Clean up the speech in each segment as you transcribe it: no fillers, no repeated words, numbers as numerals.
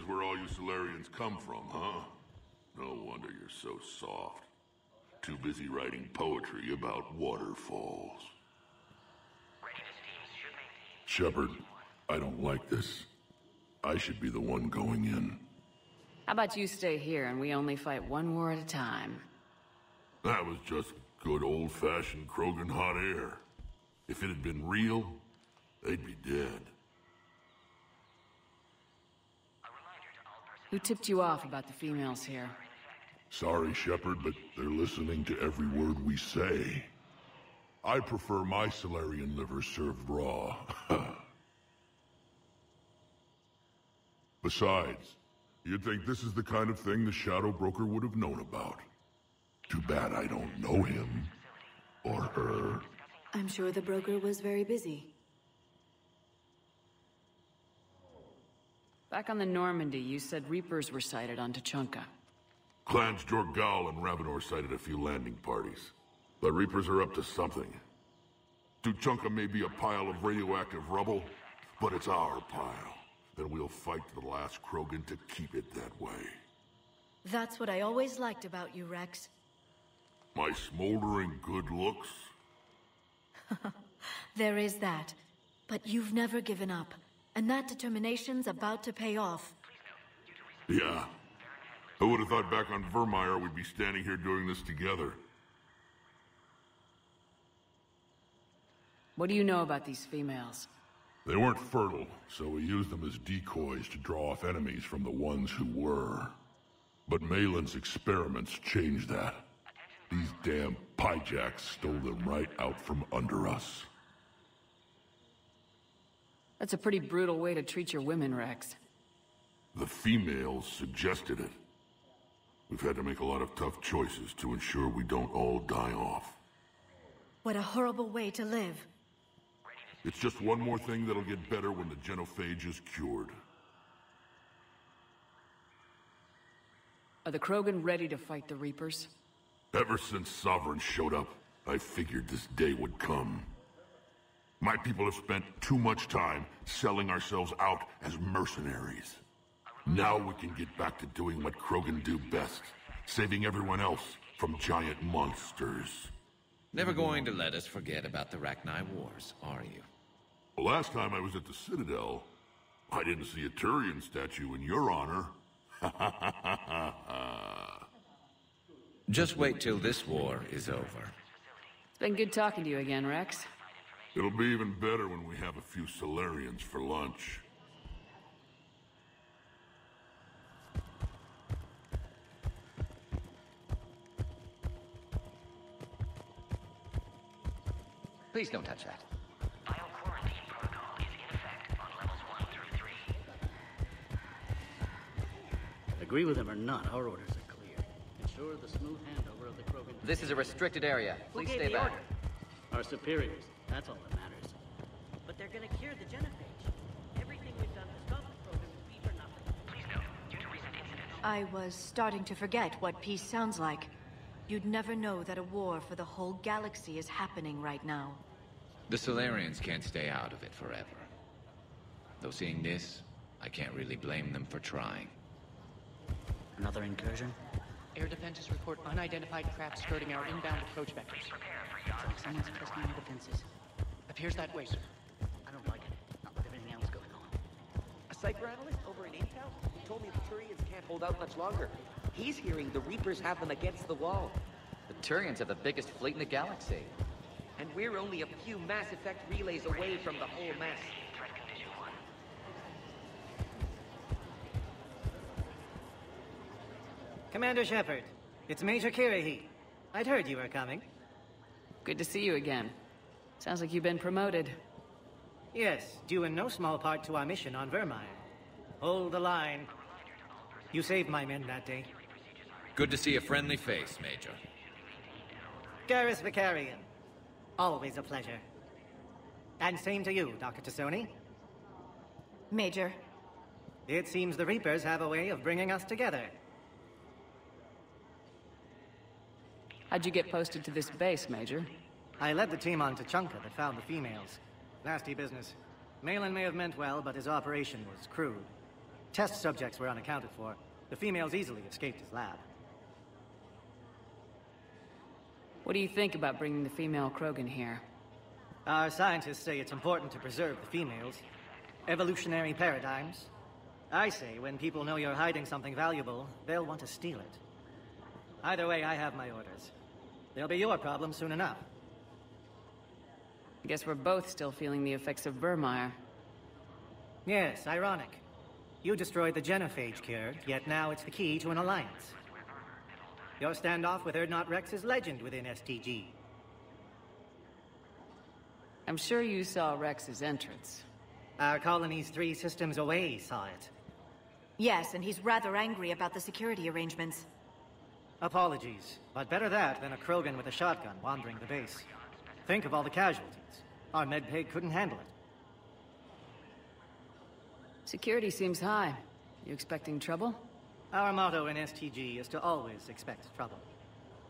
where all you Solarians come from, huh? No wonder you're so soft. Too busy writing poetry about waterfalls. Shepard, I don't like this. I should be the one going in. How about you stay here and we only fight one war at a time? That was just good old-fashioned Krogan hot air. If it had been real, they'd be dead. Who tipped you off about the females here? Sorry, Shepard, but they're listening to every word we say. I prefer my Solarian liver served raw. Besides, you'd think this is the kind of thing the Shadow Broker would have known about. Too bad I don't know him. Or her. I'm sure the broker was very busy. Back on the Normandy, you said Reapers were sighted on Tuchanka. Clans Jorgal and Ravenor sighted a few landing parties. The Reapers are up to something. Tuchanka may be a pile of radioactive rubble, but it's our pile. Then we'll fight to the last Krogan to keep it that way. That's what I always liked about you, Rex. My smoldering good looks? There is that. But you've never given up. And that determination's about to pay off. Yeah. Who would have thought back on Vermeer we'd be standing here doing this together? What do you know about these females? They weren't fertile, so we used them as decoys to draw off enemies from the ones who were. But Malin's experiments changed that. These damn pyjacks stole them right out from under us. That's a pretty brutal way to treat your women, Rex. The females suggested it. We've had to make a lot of tough choices to ensure we don't all die off. What a horrible way to live. It's just one more thing that'll get better when the genophage is cured. Are the Krogan ready to fight the Reapers? Ever since Sovereign showed up, I figured this day would come. My people have spent too much time selling ourselves out as mercenaries. Now we can get back to doing what Krogan do best, saving everyone else from giant monsters. Never going to let us forget about the Rachni Wars, are you? The last time I was at the Citadel, I didn't see a Turian statue in your honor. Just wait till this war is over. It's been good talking to you again, Rex. It'll be even better when we have a few Solarians for lunch. Please don't touch that. Bio-quarantine protocol is in effect on levels 1 through 3. Agree with him or not, our orders are clear. Ensure the smooth handover of the Krogan... This is a restricted area. Please stay back. Order? Our superiors. That's all that matters. But they're gonna cure the genophage. Everything we've done to stop the Krogan would be for nothing. Please note, due to recent incidents... I was starting to forget what peace sounds like. You'd never know that a war for the whole galaxy is happening right now. The Solarians can't stay out of it forever. Though seeing this, I can't really blame them for trying. Another incursion? Air defenses report unidentified craft skirting our inbound approach vectors. It's like someone's testing our defenses. Appears that way, sir. I don't like it. Not with everything else going on. A cyber analyst over in Intel told me the Turians can't hold out much longer. He's hearing the Reapers have them against the wall. The Turians have the biggest fleet in the galaxy. And we're only a few Mass Effect relays away from the whole mess. Commander Shepard, it's Major Kirahi. I'd heard you were coming. Good to see you again. Sounds like you've been promoted. Yes, due in no small part to our mission on Vermeer. Hold the line. You saved my men that day. Good to see a friendly face, Major. Garrus Vicarian. Always a pleasure. And same to you, Dr. Tassoni. Major. It seems the Reapers have a way of bringing us together. How'd you get posted to this base, Major? I led the team on Tuchanka that found the females. Nasty business. Malin may have meant well, but his operation was crude. Test subjects were unaccounted for. The females easily escaped his lab. What do you think about bringing the female Krogan here? Our scientists say it's important to preserve the females. Evolutionary paradigms. I say when people know you're hiding something valuable, they'll want to steal it. Either way, I have my orders. They'll be your problem soon enough. I guess we're both still feeling the effects of Vermeer. Yes, ironic. You destroyed the genophage cure, yet now it's the key to an alliance. Your standoff with Urdnot Rex is legend within STG. I'm sure you saw Rex's entrance. Our colony's 3 systems away saw it. Yes, and he's rather angry about the security arrangements. Apologies, but better that than a Krogan with a shotgun wandering the base. Think of all the casualties. Our medpay couldn't handle it. Security seems high. You expecting trouble? Our motto in STG is to always expect trouble.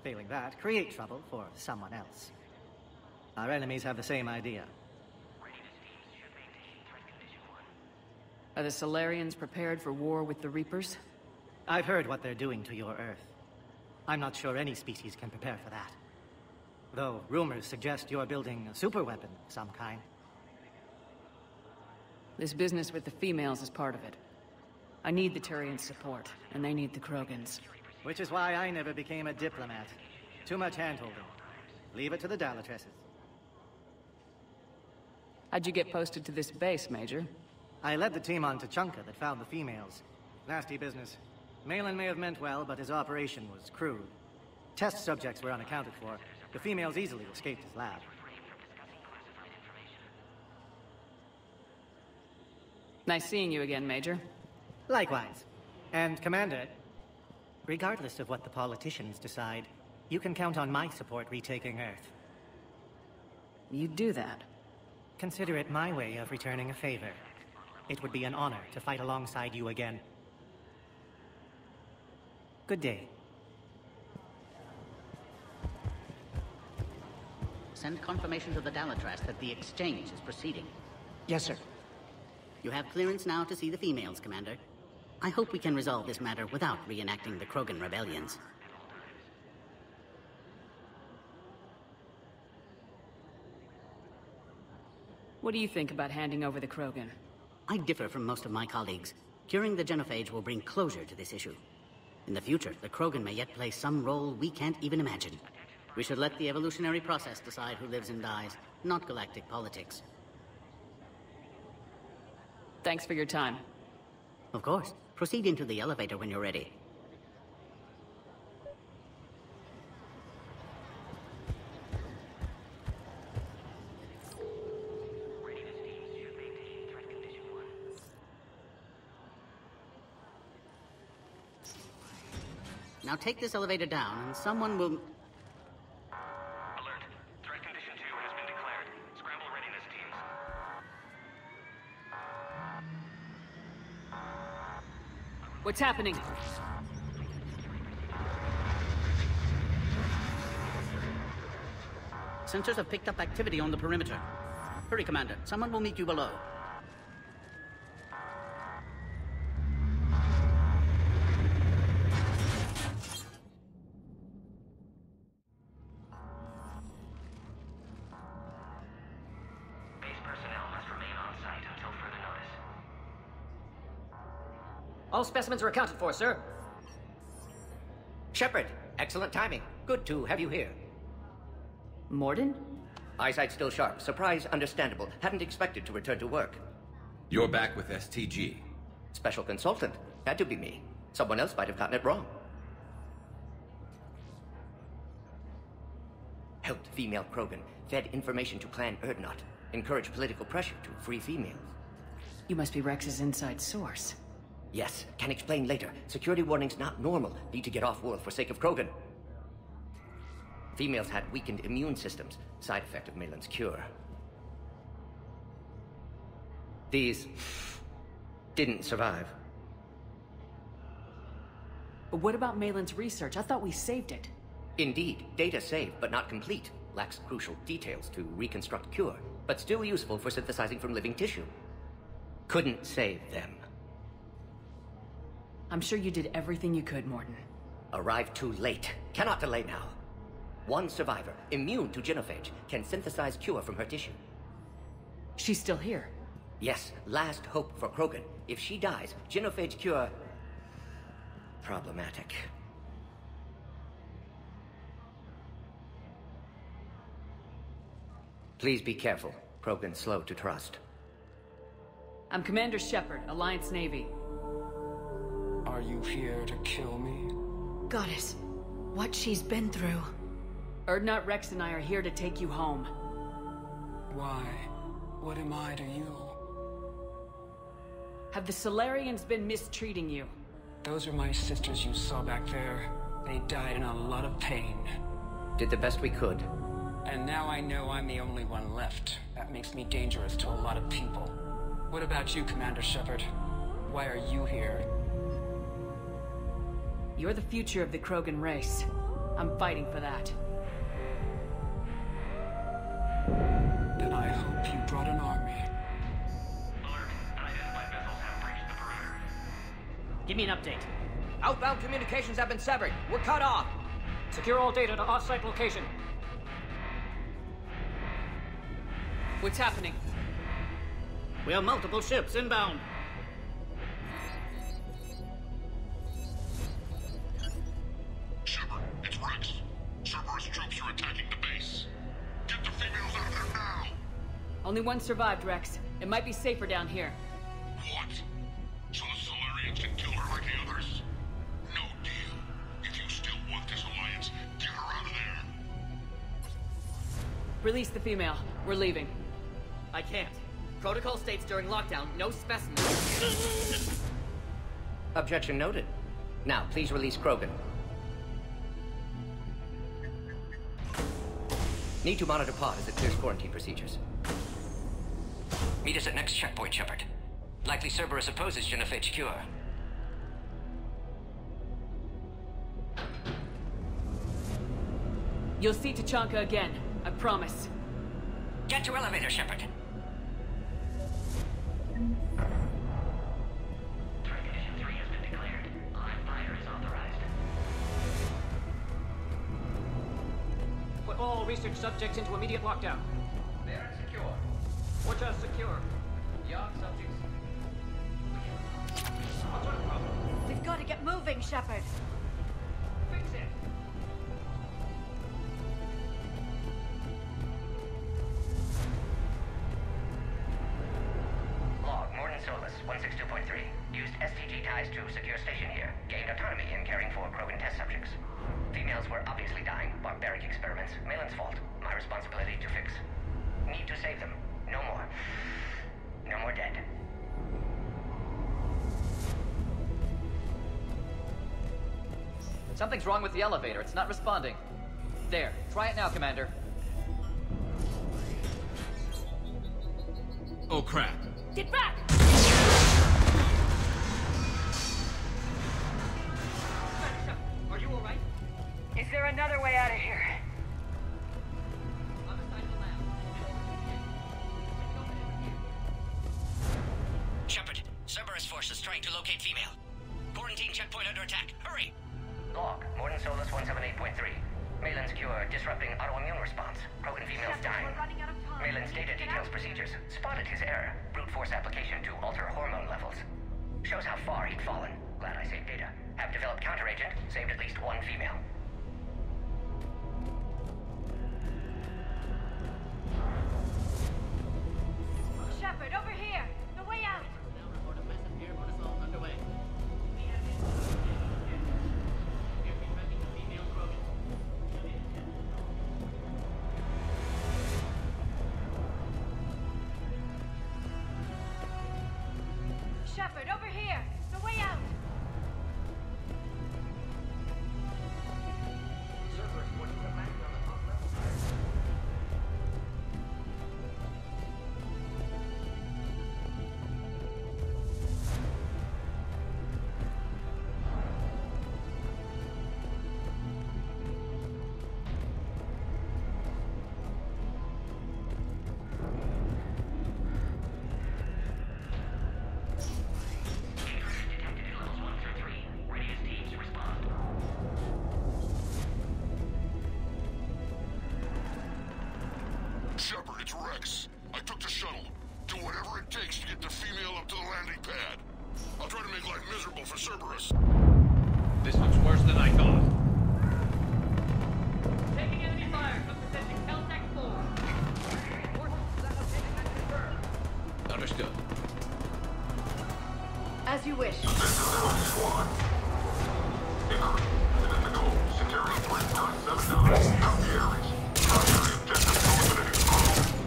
Failing that, create trouble for someone else. Our enemies have the same idea. Are the Solarians prepared for war with the Reapers? I've heard what they're doing to your Earth. I'm not sure any species can prepare for that. Though rumors suggest you're building a superweapon of some kind. This business with the females is part of it. I need the Turians' support, and they need the Krogans. Which is why I never became a diplomat. Too much hand-holding. Leave it to the Dalatresses. How'd you get posted to this base, Major? I led the team on Tuchanka that found the females. Nasty business. Malin may have meant well, but his operation was crude. Test subjects were unaccounted for. The females easily escaped his lab. Nice seeing you again, Major. Likewise. And Commander, regardless of what the politicians decide, you can count on my support retaking Earth. You'd do that? Consider it my way of returning a favor. It would be an honor to fight alongside you again. Good day. Send confirmation to the Dalatras that the exchange is proceeding. Yes, sir. You have clearance now to see the females, Commander. I hope we can resolve this matter without reenacting the Krogan rebellions. What do you think about handing over the Krogan? I differ from most of my colleagues. Curing the genophage will bring closure to this issue. In the future, the Krogan may yet play some role we can't even imagine. We should let the evolutionary process decide who lives and dies, not galactic politics. Thanks for your time. Of course. Proceed into the elevator when you're ready. Now take this elevator down, and someone will... Alert. Threat condition 2 has been declared. Scramble readiness teams. What's happening? Sensors have picked up activity on the perimeter. Hurry, Commander. Someone will meet you below. All specimens are accounted for, sir. Shepard, excellent timing. Good to have you here. Morden? Eyesight still sharp. Surprise understandable. Hadn't expected to return to work. You're back with STG. Special consultant. Had to be me. Someone else might have gotten it wrong. Helped female Krogan. Fed information to Clan Urdnot. Encouraged political pressure to free females. You must be Rex's inside source. Yes, can explain later. Security warnings not normal. Need to get off-world for sake of Krogan. Females had weakened immune systems. Side effect of Malin's cure. These... didn't survive. But what about Malin's research? I thought we saved it. Indeed, data saved, but not complete. Lacks crucial details to reconstruct cure, but still useful for synthesizing from living tissue. Couldn't save them. I'm sure you did everything you could, Morton. Arrived too late. Cannot delay now. One survivor, immune to genophage, can synthesize cure from her tissue. She's still here. Yes, last hope for Krogan. If she dies, genophage cure... problematic. Please be careful. Krogan's slow to trust. I'm Commander Shepard, Alliance Navy. Are you here to kill me? Goddess, what she's been through. Urdnot Rex and I are here to take you home. Why? What am I to you? Have the Solarians been mistreating you? Those are my sisters you saw back there. They died in a lot of pain. Did the best we could. And now I know I'm the only one left. That makes me dangerous to a lot of people. What about you, Commander Shepard? Why are you here? You're the future of the Krogan race. I'm fighting for that. Then I hope you brought an army. Alert. Unidentified vessels have breached the perimeter. Give me an update. Outbound communications have been severed. We're cut off. Secure all data to off-site location. What's happening? We have multiple ships inbound. Shepard, it's Rex. Cerberus troops are attacking the base. Get the females out of there now! Only one survived, Rex. It might be safer down here. What? So the Solarians can kill her like the others? No deal. If you still want this alliance, get her out of there. Release the female. We're leaving. I can't. Protocol states during lockdown, no specimens. Objection noted. Now, please release Krogan. Need to monitor pod as it clears quarantine procedures. Meet us at next checkpoint, Shepard. Likely Cerberus opposes genophage cure. You'll see Tachanka again. I promise. Get to elevator, Shepard. Threat condition 3 has been declared. Live fire is authorized. Put all research subjects into immediate lockdown. They're secure. Watch us secure. Young subjects. What's our problem? We've got to get moving, Shepard. Fix it. Log, Morton Solus, 162.3. Used STG ties to secure station here. Gained autonomy in caring for Krogan test subjects. Females were obviously dying. Barbaric experiments. Malin's fault. My responsibility to fix. Need to save them. No more. No more dead. Something's wrong with the elevator. It's not responding. There. Try it now, Commander. Oh crap. Get back! Are you alright? Is there another way out of here? Other side of the lab. Shepard, Cerberus forces trying to locate female. Quarantine checkpoint under attack. Hurry! Log, Morton Solus 178.3. Malin's cure disrupting autoimmune response. Krogan females dying. We're running out of time. Malin's data details procedures. Spotted his error. Brute force application to alter hormone levels. Shows how far he'd fallen. Glad I saved data. Have developed counteragent. Saved at least one female. Shepard, over here! The way out! Personnel report a massive airborne assault underway. Aircraft tracking the female Krogan. Shepard, over here! The way out! Cerberus forces are landing on the top level. Detected at levels 1 Cerberus. This looks worse than I thought. Taking enemy fire from position Keltec 4. Understood. As you wish. This is Elite Squad. Increase. Identical. Security 3.79. Out the areas. Primary objective eliminating.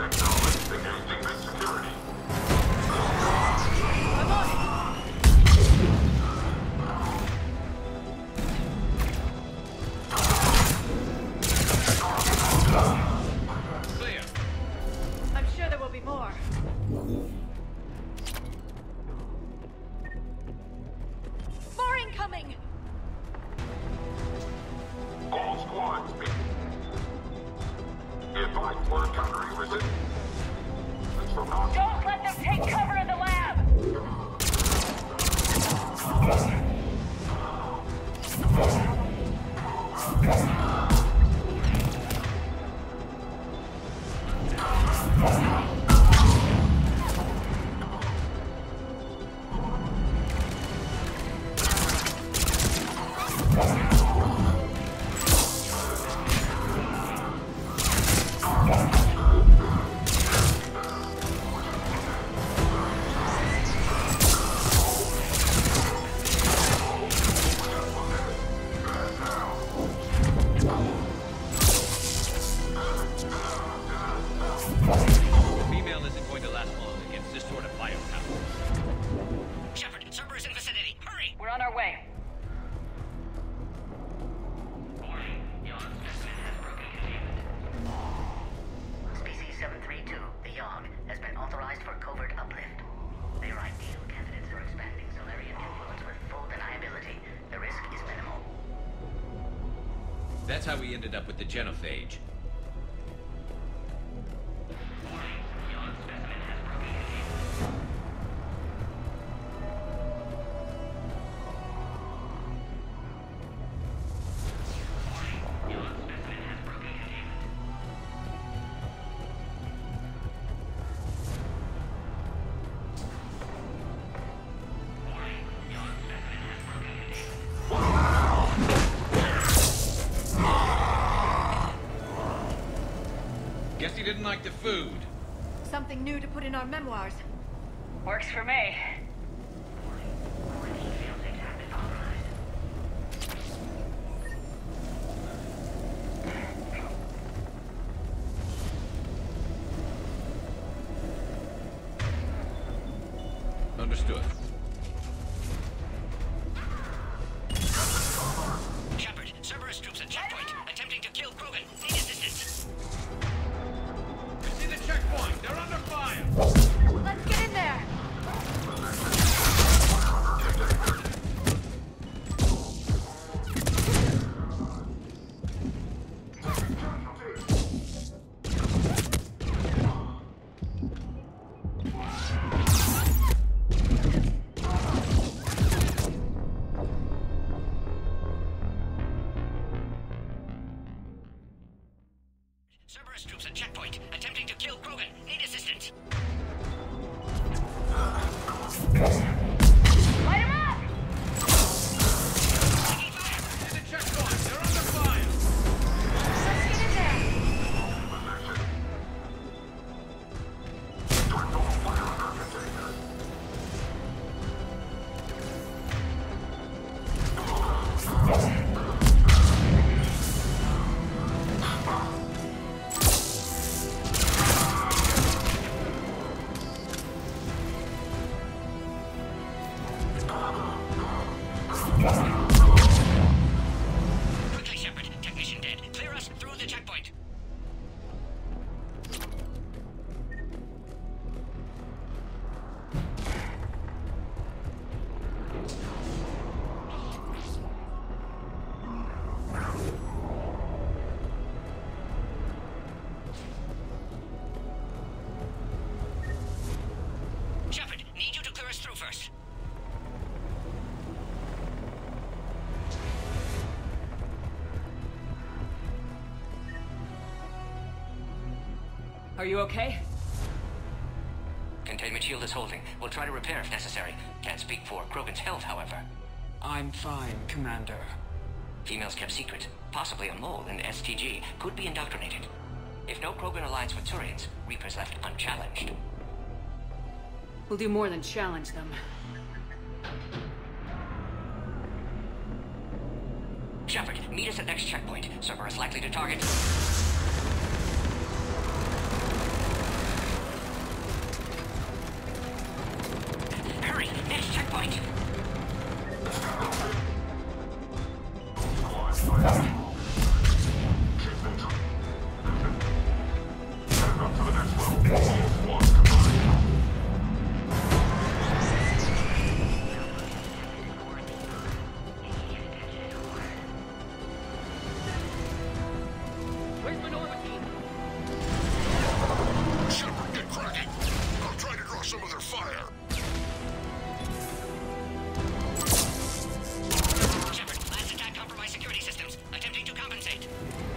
Acknowledge. Engaging this security. I'm on it! Clear. I'm sure there will be more. More incoming! All squads. Be advised we're encountering resistance from non. Don't let them take cover in the lab! Female isn't going to last long against this sort of firepower. Shepard, Cerberus in vicinity. Hurry! We're on our way. Species 732, the Yogg, has been authorized for covert uplift. They are ideal candidates for expanding Solarian influence with full deniability. The risk is minimal. That's how we ended up with the genophage. Guess he didn't like the food. Something new to put in our memoirs. Works for me. Understood. Shepard, Cerberus troops at checkpoint, attempting to kill Krogan. Need assistance. I see the checkpoint. They're under fire. Let's get in there! Cerberus troops at checkpoint, attempting to kill Krogan. Need assistance. Light him up! Taking fire! See the checkpoint. They're under fire. Let's get in there! Quickly, Shepard. Technician dead. Clear us through the checkpoint. Shepard, need you to clear us through first. Are you okay? Containment shield is holding. We'll try to repair if necessary. Can't speak for Krogan's health, however. I'm fine, Commander. Females kept secret. Possibly a mole in the STG. Could be indoctrinated. If no Krogan aligns with Turians, Reapers left unchallenged. We'll do more than challenge them. Shepard, meet us at next checkpoint. Cerberus likely to target. Hurry! Next checkpoint!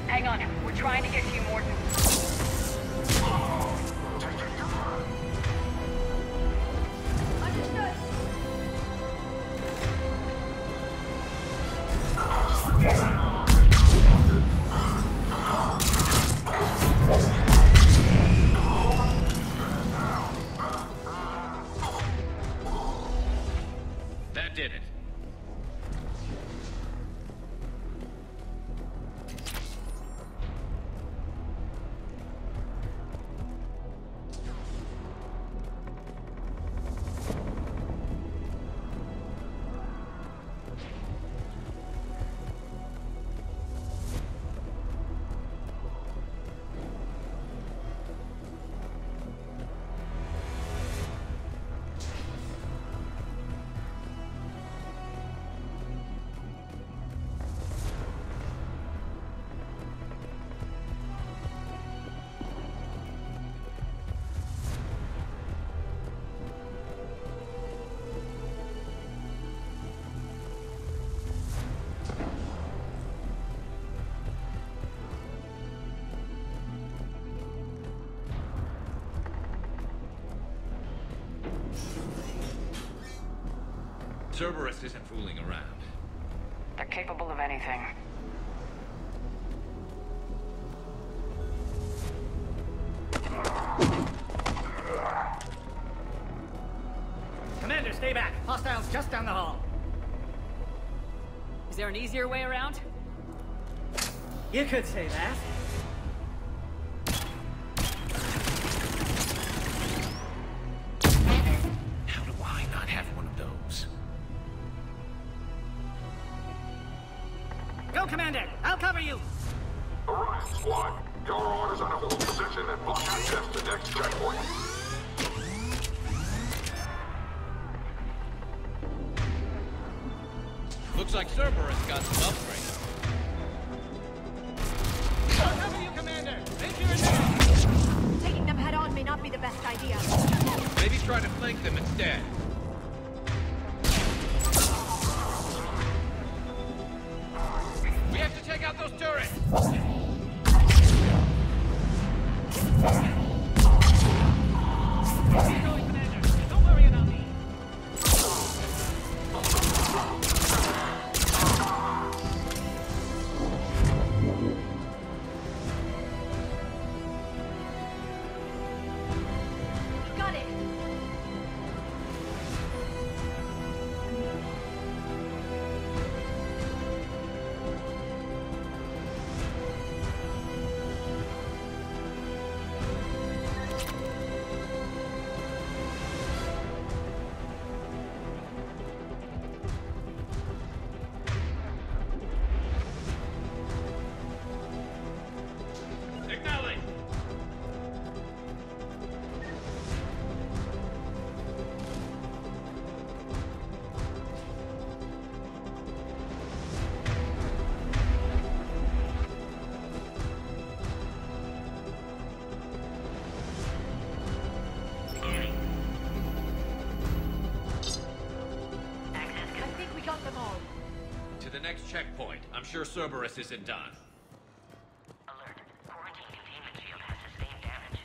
Hang on, we're trying to get to you, Morton. Understood. That did it. Cerberus isn't fooling around. They're capable of anything. Commander, stay back. Hostiles just down the hall. Is there an easier way around? You could say that. How do I not have one of those? Go, Commander! I'll cover you! Orion Squad, your orders on a hold position and block access to next checkpoint. Looks like Cerberus got some upgrades. I'll cover you, Commander! Make your attack! Taking them head on may not be the best idea. Maybe try to flank them instead. We have to take out those turrets! Keep going, Commander. Don't worry about me. Got it! Acknowledge! I think we got them all. To the next checkpoint. I'm sure Cerberus isn't done. Alert. Quarantine containment shield has sustained damage.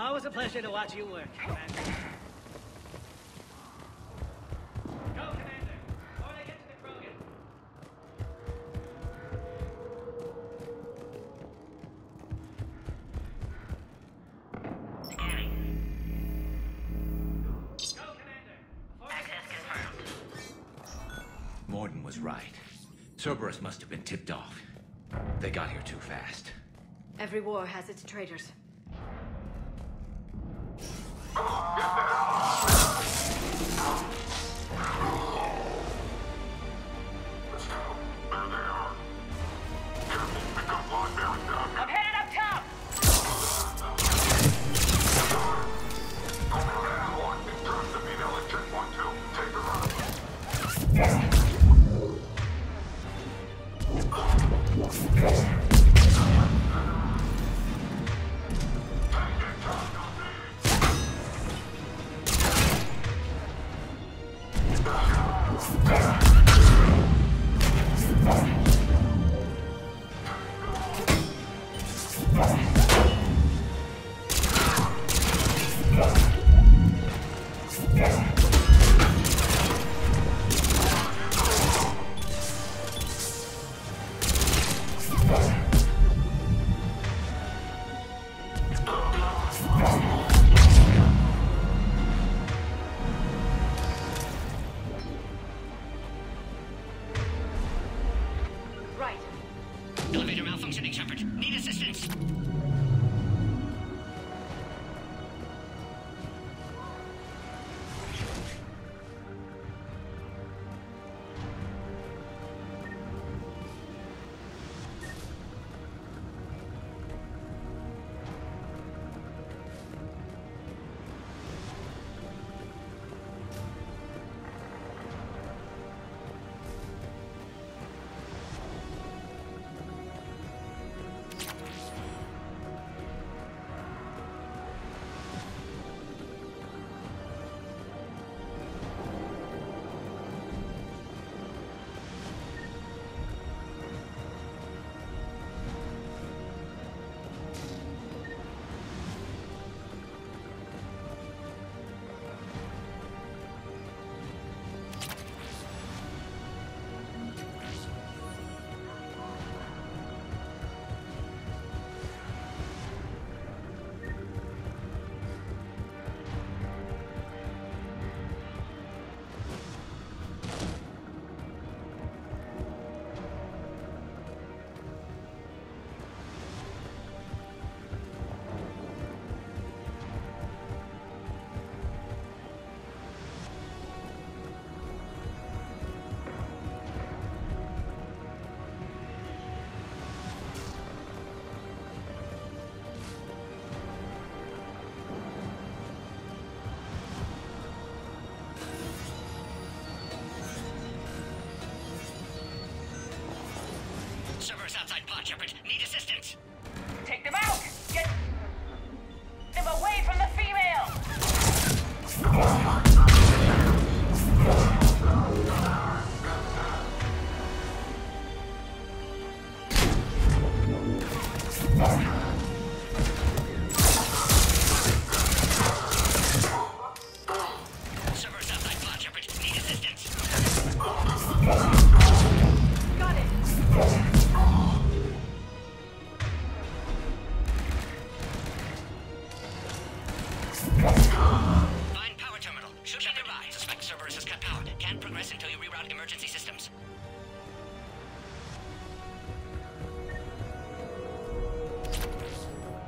Always a pleasure to watch you work, Commander. Go, Commander! Before they get to the Krogan! Scanning. Go, Commander! Access confirmed. Morden was right. Cerberus must have been tipped off. They got here too fast. Every war has its traitors. I'm headed up top! Right. Elevator malfunctioning, Shepard. Need assistance. Cerberus outside pod, Shepard. Need assistance. Take them out! Get them away from the female! Cerberus outside pod, Shepard. Need assistance. Got it! Find power terminal. Should be nearby. Suspect Cerberus has cut power. Can't progress until you reroute emergency systems.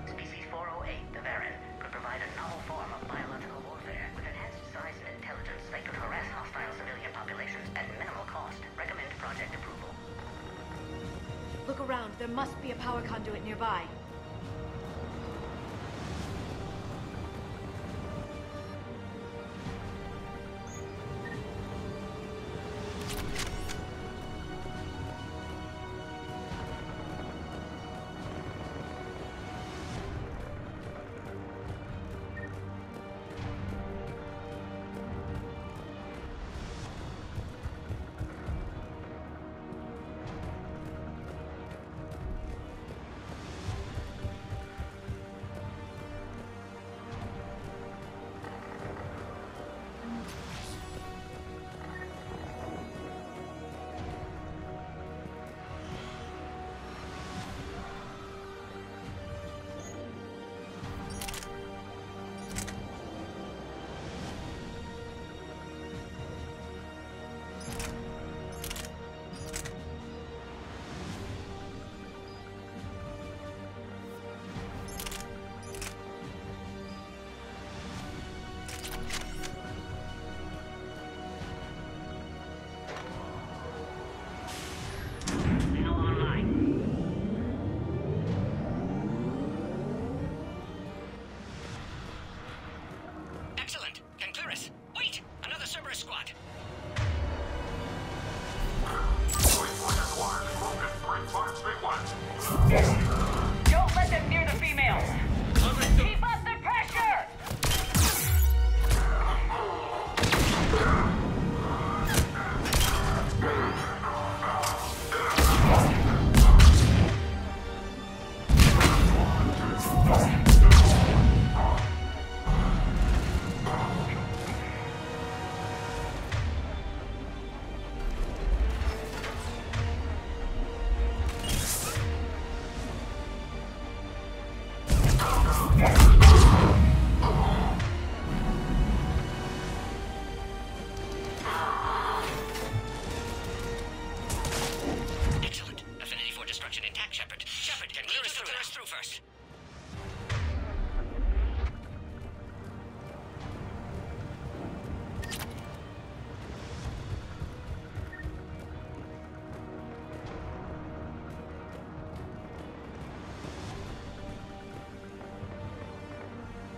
Species 408, the Varan, could provide a novel form of biological warfare. With enhanced size and intelligence, they could harass hostile civilian populations at minimal cost. Recommend project approval. Look around. There must be a power conduit nearby.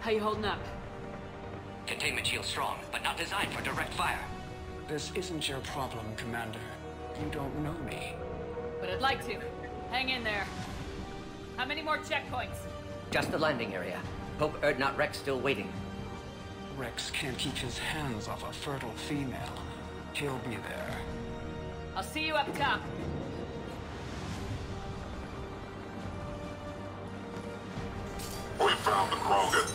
How you holding up? Containment shield strong, but not designed for direct fire. This isn't your problem, Commander. You don't know me. But I'd like to. Hang in there. How many more checkpoints? Just the landing area. Hope Erdnot Rex still waiting. Rex can't keep his hands off a fertile female. He'll be there. I'll see you up top. We found the Krogan.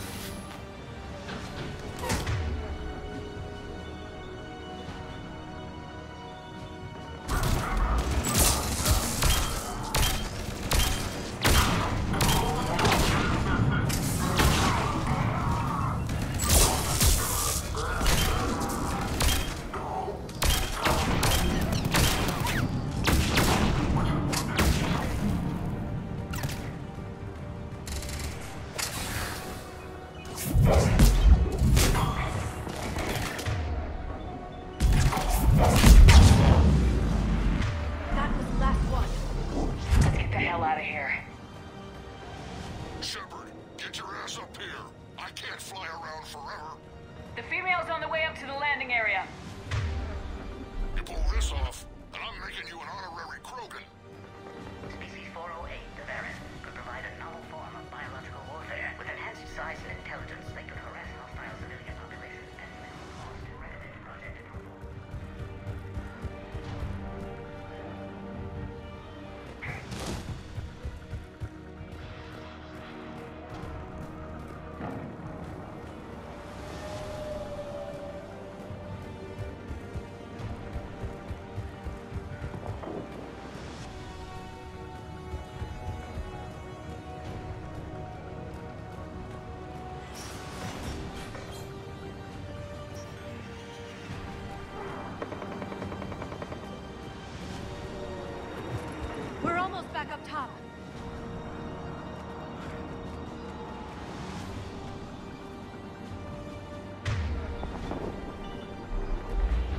We're almost back up top.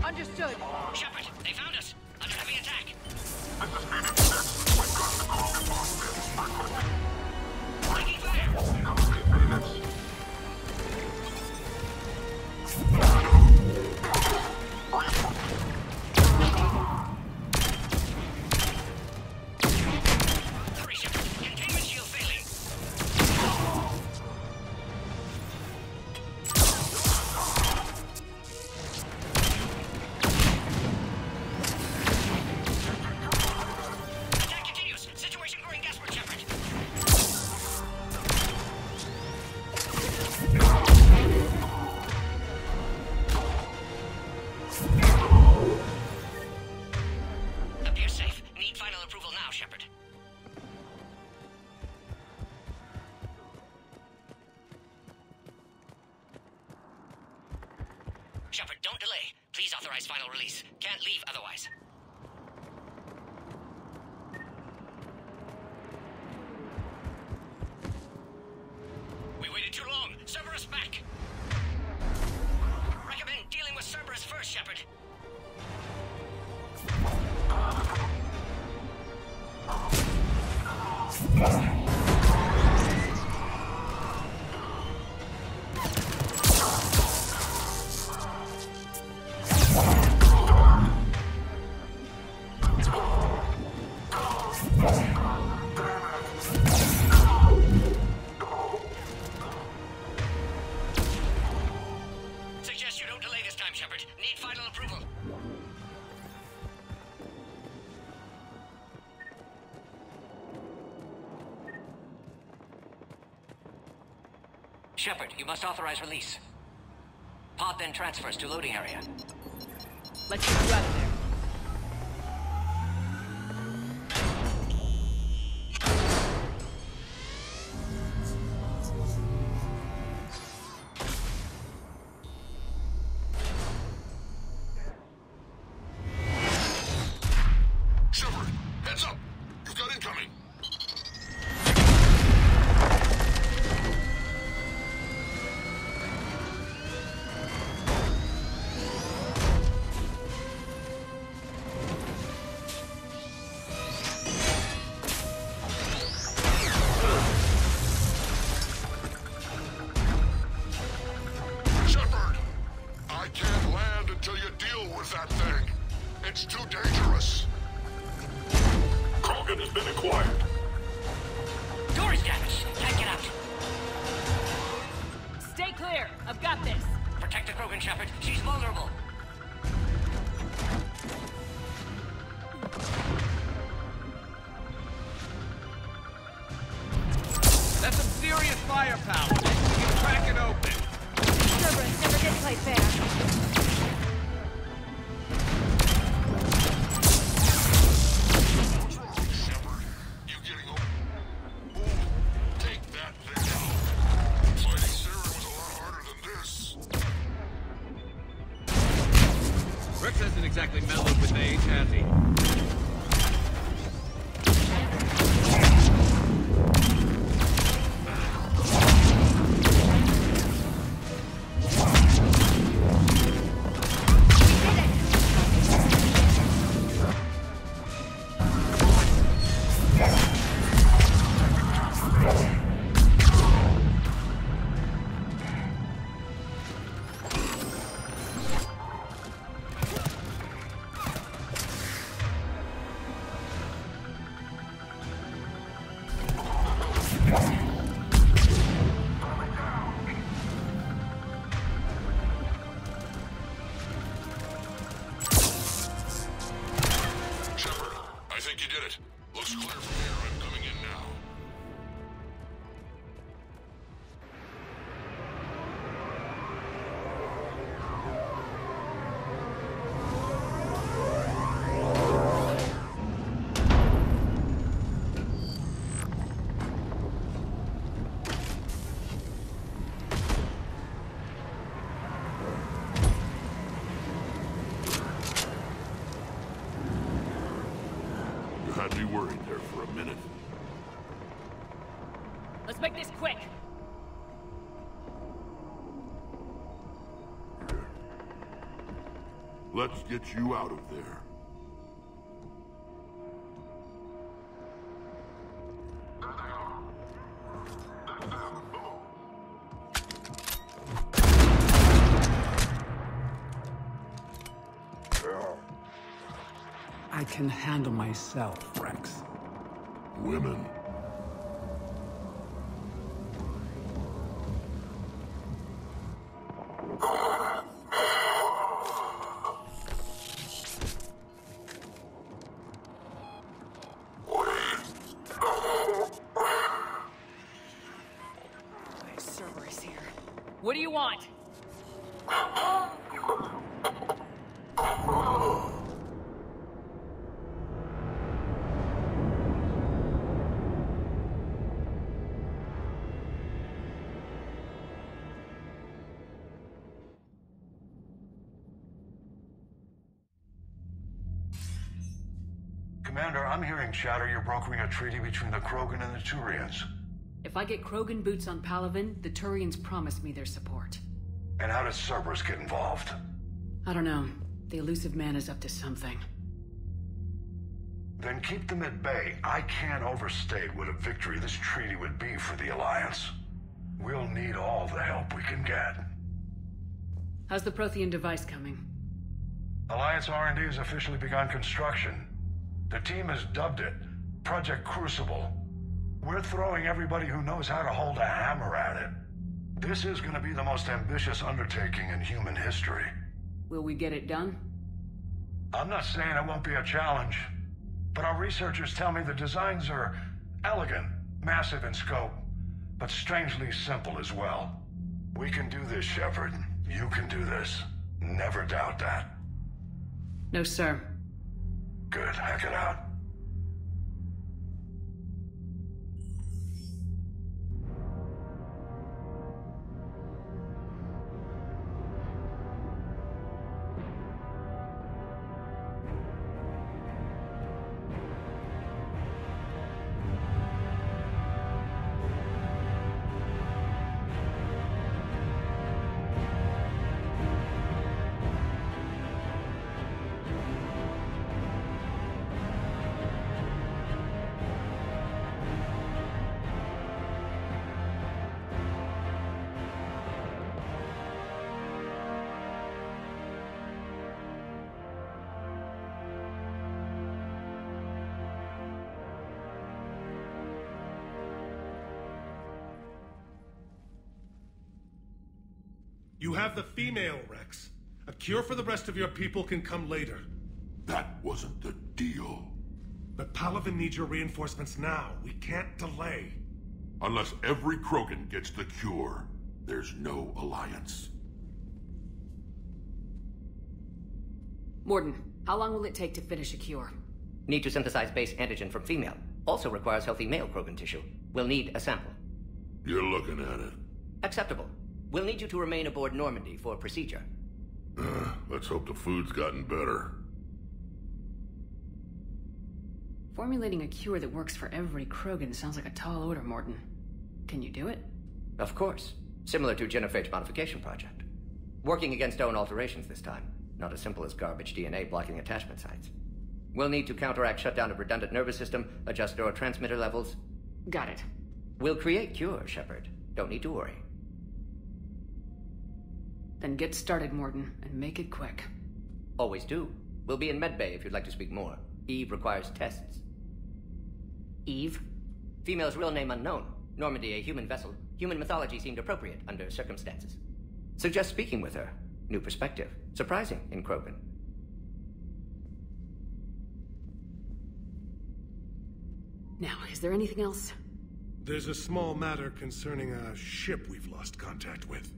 Understood. Shepard, they found us. Under heavy attack. Taking fire. Hurry, Shepard. Containment shield failing. Attack continues. Situation growing desperate, Shepard. Appears safe. Need final approval now, Shepard. Shepard, don't delay. Please authorize final release. Can't leave otherwise. We waited too long. Cerberus back. Recommend dealing with Cerberus first, Shepard. Suggest you don't delay this time, Shepard. Need final approval. Shepard, you must authorize release. Pod then transfers to loading area. Let's get you out of there. Shepard, heads up! You've got incoming! Stay clear. I've got this. Protect the Krogan, Shepard. She's vulnerable. That's some serious firepower. We can crack it open. Cerberus never did play fair. Rex hasn't exactly mellowed with age, has he? Had me worried there for a minute. Let's make this quick. Let's get you out of there. I can handle myself, Rex. Women. Cerberus here. What do you want? Commander, I'm hearing chatter you're brokering a treaty between the Krogan and the Turians. If I get Krogan boots on Palaven, the Turians promise me their support. And how does Cerberus get involved? I don't know. The elusive man is up to something. Then keep them at bay. I can't overstate what a victory this treaty would be for the Alliance. We'll need all the help we can get. How's the Prothean device coming? Alliance R&D has officially begun construction. The team has dubbed it Project Crucible. We're throwing everybody who knows how to hold a hammer at it. This is going to be the most ambitious undertaking in human history. Will we get it done? I'm not saying it won't be a challenge, but our researchers tell me the designs are elegant, massive in scope, but strangely simple as well. We can do this, Shepard. You can do this. Never doubt that. No, sir. Good. Hack it out. You have the female, Rex. A cure for the rest of your people can come later. That wasn't the deal. But Palaven needs your reinforcements now. We can't delay. Unless every Krogan gets the cure, there's no alliance. Morden, how long will it take to finish a cure? Need to synthesize base antigen from female. Also requires healthy male Krogan tissue. We'll need a sample. You're looking at it. Acceptable. We'll need you to remain aboard Normandy for procedure. Let's hope the food's gotten better. Formulating a cure that works for every Krogan sounds like a tall order, Morden. Can you do it? Of course. Similar to Genophage modification project. Working against own alterations this time. Not as simple as garbage DNA blocking attachment sites. We'll need to counteract shutdown of redundant nervous system, adjust neurotransmitter levels. Got it. We'll create cure, Shepard. Don't need to worry. Then get started, Morden, and make it quick. Always do. We'll be in medbay if you'd like to speak more. Eve requires tests. Eve? Female's real name unknown. Normandy a human vessel. Human mythology seemed appropriate under circumstances. Suggest speaking with her. New perspective. Surprising in Krogan. Now, is there anything else? There's a small matter concerning a ship we've lost contact with.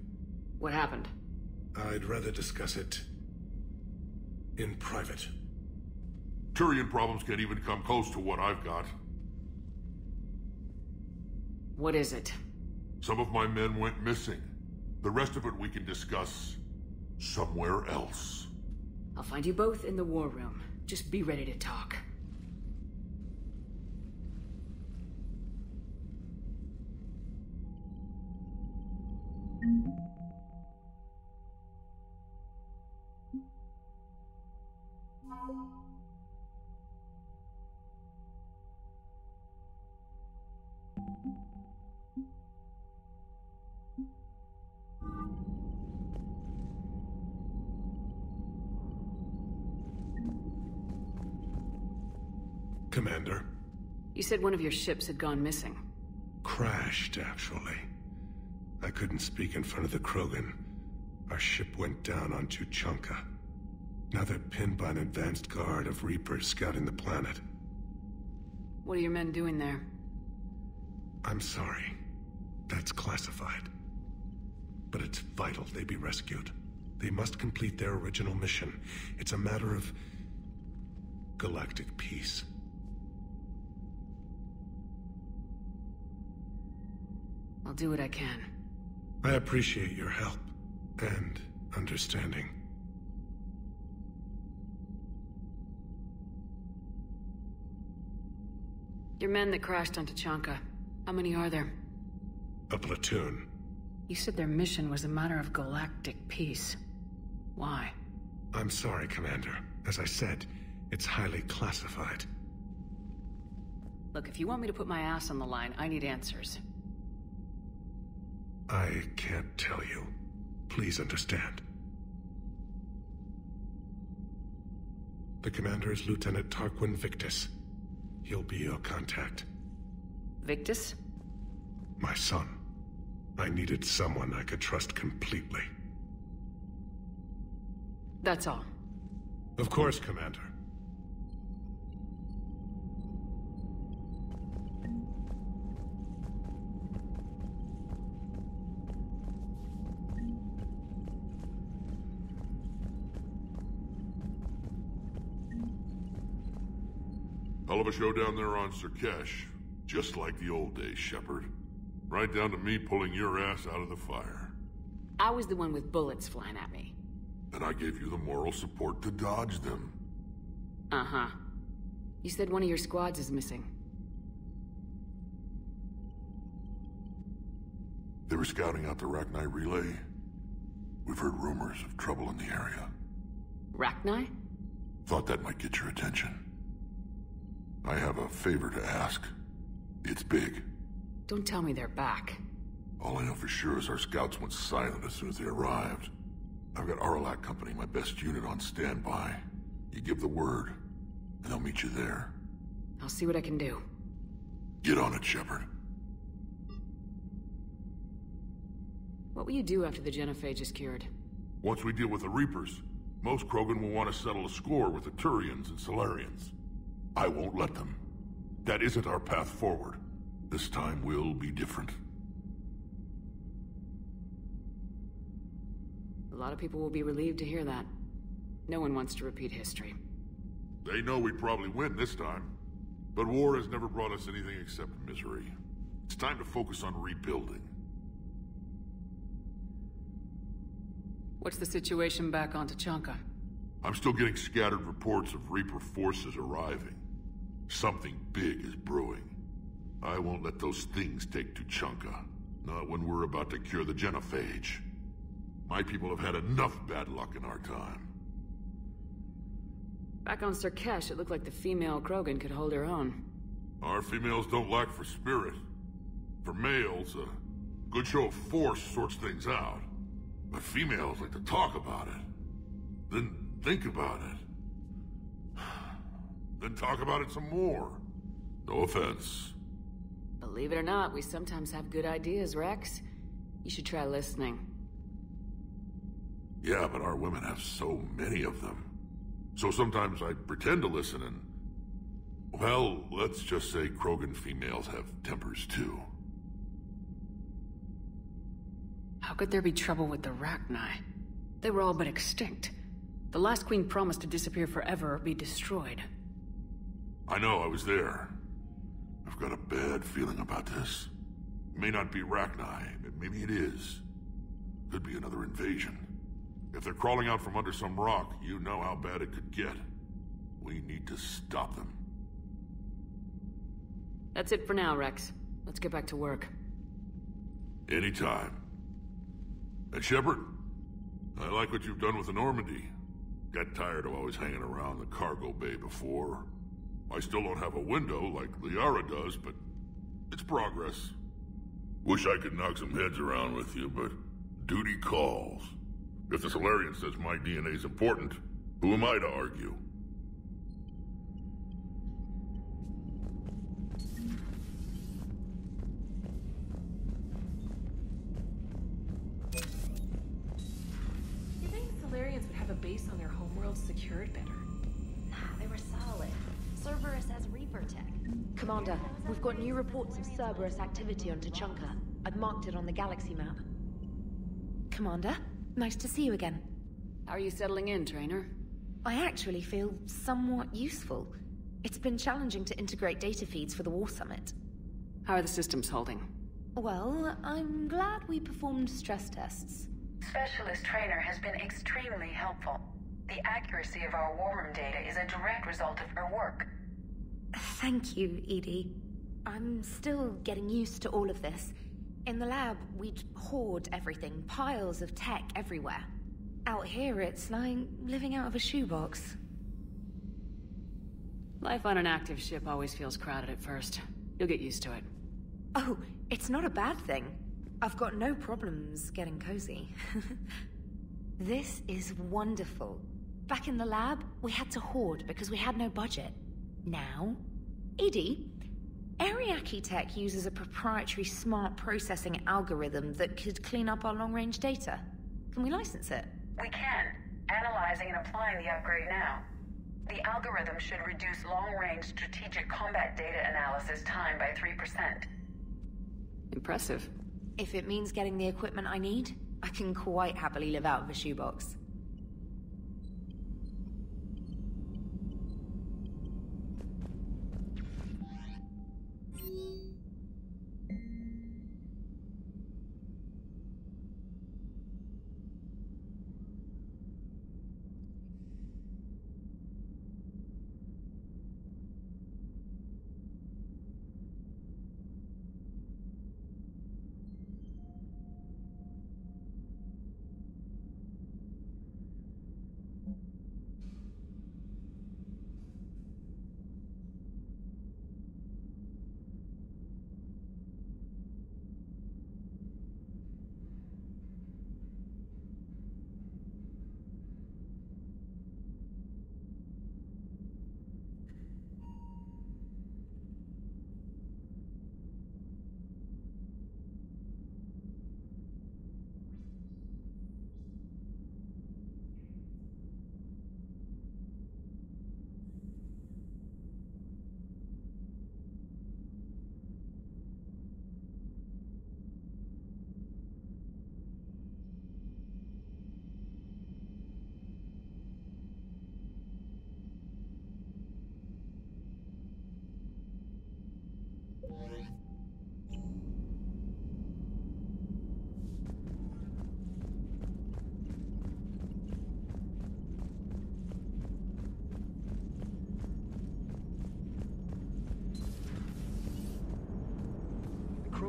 What happened? I'd rather discuss it in private. Turian problems can't even come close to what I've got. What is it? Some of my men went missing. The rest of it we can discuss somewhere else. I'll find you both in the war room. Just be ready to talk. Commander. You said one of your ships had gone missing. Crashed, actually. I couldn't speak in front of the Krogan. Our ship went down on Tuchanka. Now they're pinned by an advanced guard of Reapers scouting the planet. What are your men doing there? I'm sorry. That's classified. But it's vital they be rescued. They must complete their original mission. It's a matter of galactic peace. I'll do what I can. I appreciate your help and understanding. Your men that crashed on Tuchanka, how many are there? A platoon. You said their mission was a matter of galactic peace. Why? I'm sorry, Commander. As I said, it's highly classified. Look, if you want me to put my ass on the line, I need answers. I can't tell you. Please understand. The commander is Lieutenant Tarquin Victus. He'll be your contact. Victus? My son. I needed someone I could trust completely. That's all. Of course, Commander. Hell of a show down there on Surkesh. Just like the old days, Shepard. Right down to me pulling your ass out of the fire. I was the one with bullets flying at me. And I gave you the moral support to dodge them. Uh-huh. You said one of your squads is missing. They were scouting out the Rachni relay. We've heard rumors of trouble in the area. Rachni? Thought that might get your attention. I have a favor to ask. It's big. Don't tell me they're back. All I know for sure is our scouts went silent as soon as they arrived. I've got Arlac Company, my best unit, on standby. You give the word, and they'll meet you there. I'll see what I can do. Get on it, Shepard. What will you do after the genophage is cured? Once we deal with the Reapers, most Krogan will want to settle a score with the Turians and Solarians. I won't let them. That isn't our path forward. This time will be different. A lot of people will be relieved to hear that. No one wants to repeat history. They know we'd probably win this time. But war has never brought us anything except misery. It's time to focus on rebuilding. What's the situation back on Tuchanka? I'm still getting scattered reports of Reaper forces arriving. Something big is brewing. I won't let those things take Tuchanka. Not when we're about to cure the genophage. My people have had enough bad luck in our time. Back on Surkesh, it looked like the female Krogan could hold her own. Our females don't lack for spirit. For males, a good show of force sorts things out. But females like to talk about it. Then think about it. Then talk about it some more. No offense. Believe it or not, we sometimes have good ideas, Rex. You should try listening. Yeah, but our women have so many of them. So sometimes I pretend to listen and... Well, let's just say Krogan females have tempers too. How could there be trouble with the Rachni? They were all but extinct. The last queen promised to disappear forever or be destroyed. I know, I was there. I've got a bad feeling about this. It may not be Rachni, but maybe it is. Could be another invasion. If they're crawling out from under some rock, you know how bad it could get. We need to stop them. That's it for now, Rex. Let's get back to work. Anytime. And Shepard, I like what you've done with the Normandy. Got tired of always hanging around the cargo bay before. I still don't have a window like Liara does, but it's progress. Wish I could knock some heads around with you, but duty calls. If the Solarian says my DNA's important, who am I to argue? You think Solarians would have a base on their homeworld secured better? Nah, they were solid. Cerberus has Reaper tech. Commander, we've got new reports of Cerberus activity on Tuchanka. I've marked it on the galaxy map. Commander, nice to see you again. How are you settling in, Trainer? I actually feel somewhat useful. It's been challenging to integrate data feeds for the War Summit. How are the systems holding? Well, I'm glad we performed stress tests. Specialist Trainer has been extremely helpful. The accuracy of our war room data is a direct result of her work. Thank you, Edie. I'm still getting used to all of this. In the lab, we'd hoard everything, piles of tech everywhere. Out here, it's like living out of a shoebox. Life on an active ship always feels crowded at first. You'll get used to it. Oh, it's not a bad thing. I've got no problems getting cozy. This is wonderful. Back in the lab, we had to hoard because we had no budget. Now, Edie, Ariake Tech uses a proprietary smart processing algorithm that could clean up our long-range data. Can we license it? We can. Analyzing and applying the upgrade now. The algorithm should reduce long-range strategic combat data analysis time by 3%. Impressive. If it means getting the equipment I need, I can quite happily live out of a shoebox.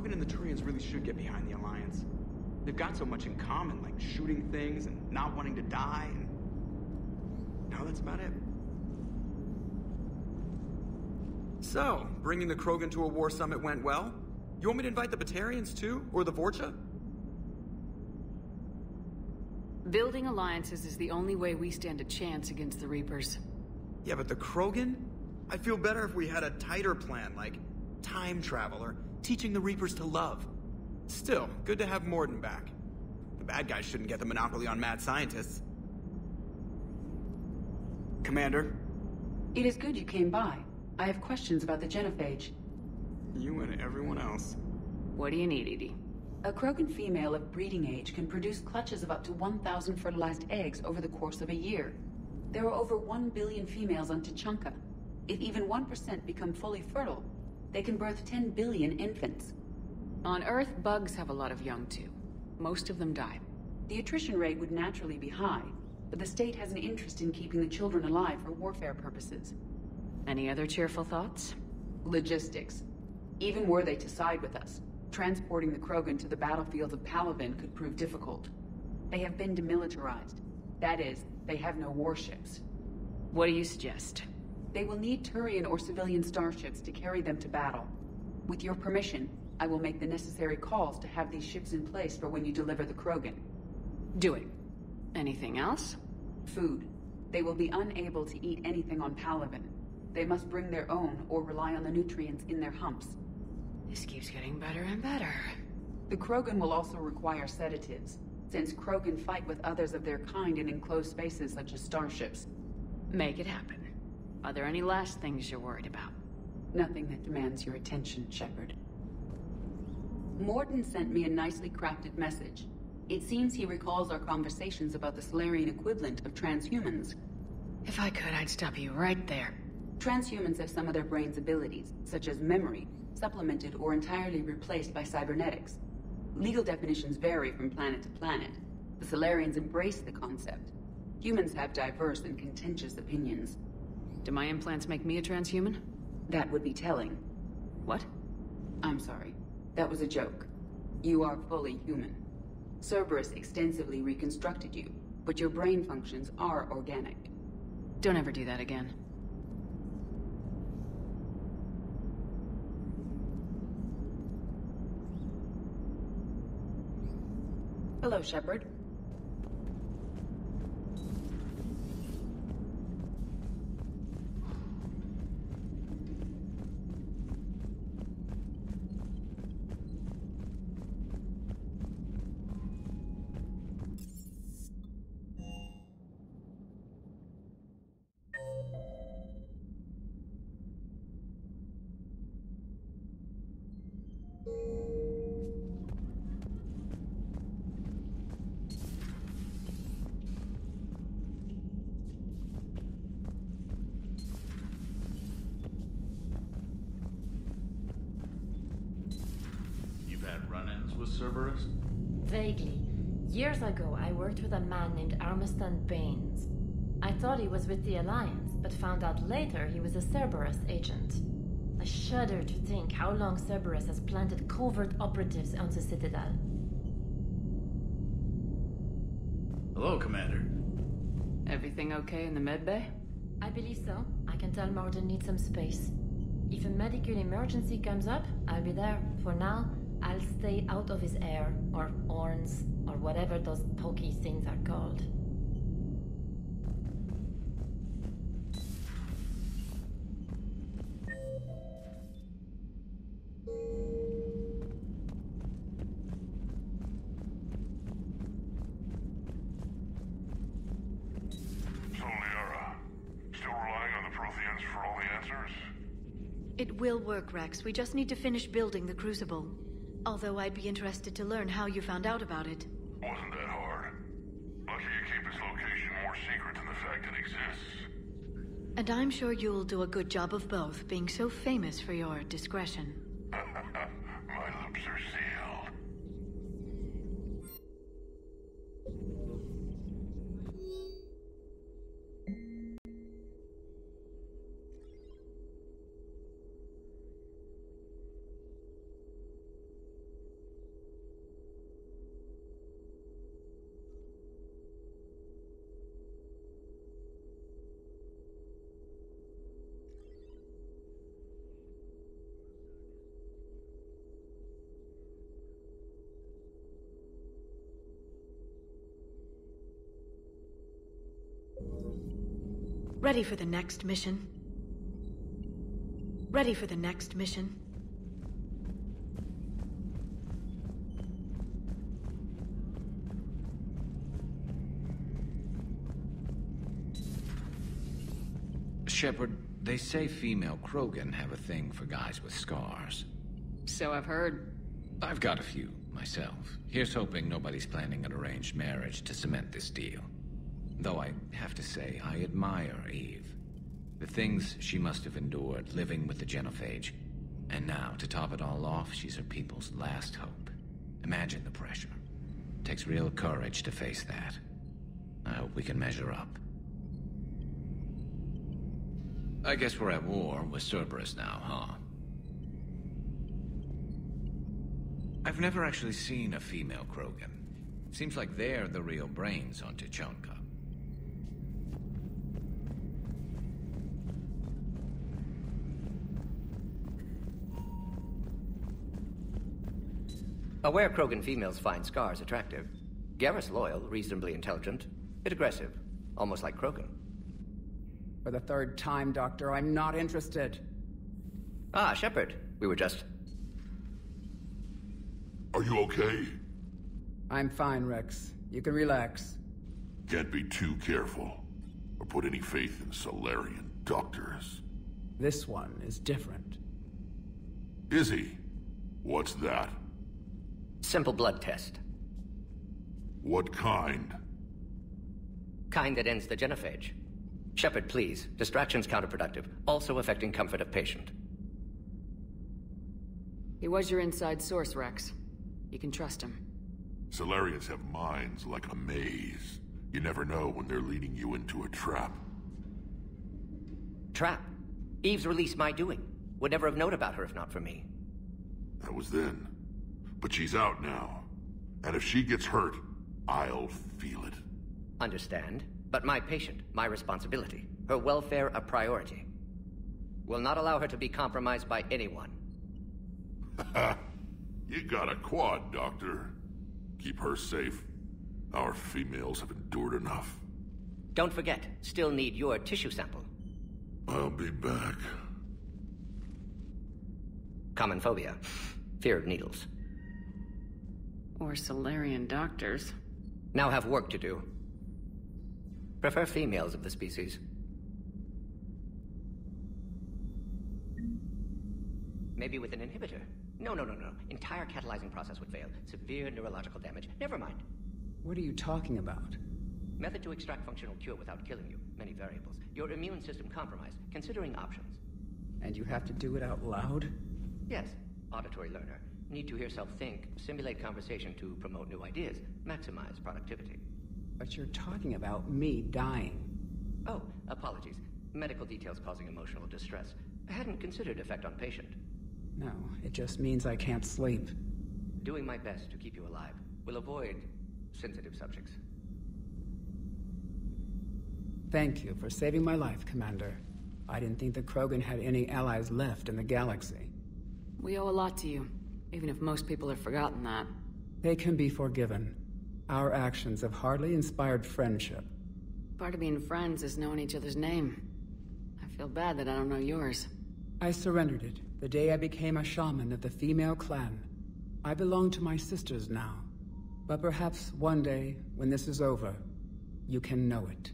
Krogan and the Turians really should get behind the Alliance. They've got so much in common, like shooting things and not wanting to die, and... no, that's about it. So, bringing the Krogan to a war summit went well? You want me to invite the Batarians too? Or the Vorcha? Building alliances is the only way we stand a chance against the Reapers. Yeah, but the Krogan? I'd feel better if we had a tighter plan, like time travel or teaching the Reapers to love. Still, good to have Morden back. The bad guys shouldn't get the monopoly on mad scientists. Commander? It is good you came by. I have questions about the genophage. You and everyone else. What do you need, Edie? A Krogan female of breeding age can produce clutches of up to 1,000 fertilized eggs over the course of a year. There are over 1 billion females on Tuchanka. If even 1% become fully fertile, they can birth 10 billion infants. On Earth, bugs have a lot of young too. Most of them die. The attrition rate would naturally be high, but the state has an interest in keeping the children alive for warfare purposes. Any other cheerful thoughts? Logistics. Even were they to side with us, transporting the Krogan to the battlefields of Palaven could prove difficult. They have been demilitarized. That is, they have no warships. What do you suggest? They will need Turian or civilian starships to carry them to battle. With your permission, I will make the necessary calls to have these ships in place for when you deliver the Krogan. Do it. Anything else? Food. They will be unable to eat anything on Palaven. They must bring their own or rely on the nutrients in their humps. This keeps getting better and better. The Krogan will also require sedatives, since Krogan fight with others of their kind in enclosed spaces such as starships. Make it happen. Are there any last things you're worried about? Nothing that demands your attention, Shepard. Morden sent me a nicely crafted message. It seems he recalls our conversations about the Solarian equivalent of transhumans. If I could, I'd stop you right there. Transhumans have some of their brain's abilities, such as memory, supplemented or entirely replaced by cybernetics. Legal definitions vary from planet to planet. The Solarians embrace the concept. Humans have diverse and contentious opinions. Do my implants make me a transhuman? That would be telling. What? I'm sorry. That was a joke. You are fully human. Cerberus extensively reconstructed you, but your brain functions are organic. Don't ever do that again. Hello, Shepard. Cerberus? Vaguely. Years ago, I worked with a man named Armiston Baines. I thought he was with the Alliance, but found out later he was a Cerberus agent. I shudder to think how long Cerberus has planted covert operatives on the Citadel. Hello, Commander. Everything okay in the medbay? I believe so. I can tell Morden needs some space. If a medical emergency comes up, I'll be there. For now, I'll stay out of his air, or horns, or whatever those pokey things are called. So, Liara, still relying on the Protheans for all the answers? It will work, Rex. We just need to finish building the Crucible. Although I'd be interested to learn how you found out about it. Wasn't that hard. Lucky you keep its location more secret than the fact it exists. And I'm sure you'll do a good job of both, being so famous for your discretion. My lips are sealed. Ready for the next mission? Ready for the next mission? Shepard, they say female Krogan have a thing for guys with scars. So I've heard. I've got a few, myself. Here's hoping nobody's planning an arranged marriage to cement this deal. Though I have to say, I admire Eve. The things she must have endured living with the genophage. And now, to top it all off, she's her people's last hope. Imagine the pressure. Takes real courage to face that. I hope we can measure up. I guess we're at war with Cerberus now, huh? I've never actually seen a female Krogan. Seems like they're the real brains on Tuchanka. Aware Krogan females find scars attractive. Garrus loyal, reasonably intelligent, bit aggressive, almost like Krogan. For the third time, Doctor, I'm not interested. Ah, Shepard. We were just... Are you okay? I'm fine, Rex. You can relax. Can't be too careful, or put any faith in Solarian doctors. This one is different. Is he? What's that? Simple blood test. What kind? Kind that ends the genophage. Shepard, please. Distraction's counterproductive, also affecting comfort of patient. He was your inside source, Rex. You can trust him. Solarians have minds like a maze. You never know when they're leading you into a trap. Trap? Eve's release my doing. Would never have known about her if not for me. That was then. But she's out now. And if she gets hurt, I'll feel it. Understand. But my patient, my responsibility. Her welfare a priority. Will not allow her to be compromised by anyone. You got a quad, Doctor. Keep her safe. Our females have endured enough. Don't forget, still need your tissue sample. I'll be back. Common phobia. Fear of needles. Or Solarian doctors. Now have work to do. Prefer females of the species. Maybe with an inhibitor. No. Entire catalyzing process would fail. Severe neurological damage. Never mind. What are you talking about? Method to extract functional cure without killing you. Many variables. Your immune system compromised. Considering options. And you have to do it out loud? Yes. Auditory learner. Need to hear self think. Simulate conversation to promote new ideas. Maximize productivity. But you're talking about me dying. Oh, apologies. Medical details causing emotional distress. I hadn't considered effect on patient. No, it just means I can't sleep. Doing my best to keep you alive. Will avoid sensitive subjects. Thank you for saving my life, Commander. I didn't think the Krogan had any allies left in the galaxy. We owe a lot to you, even if most people have forgotten that. They can be forgiven. Our actions have hardly inspired friendship. Part of being friends is knowing each other's name. I feel bad that I don't know yours. I surrendered it the day I became a shaman of the female clan. I belong to my sisters now. But perhaps one day, when this is over, you can know it.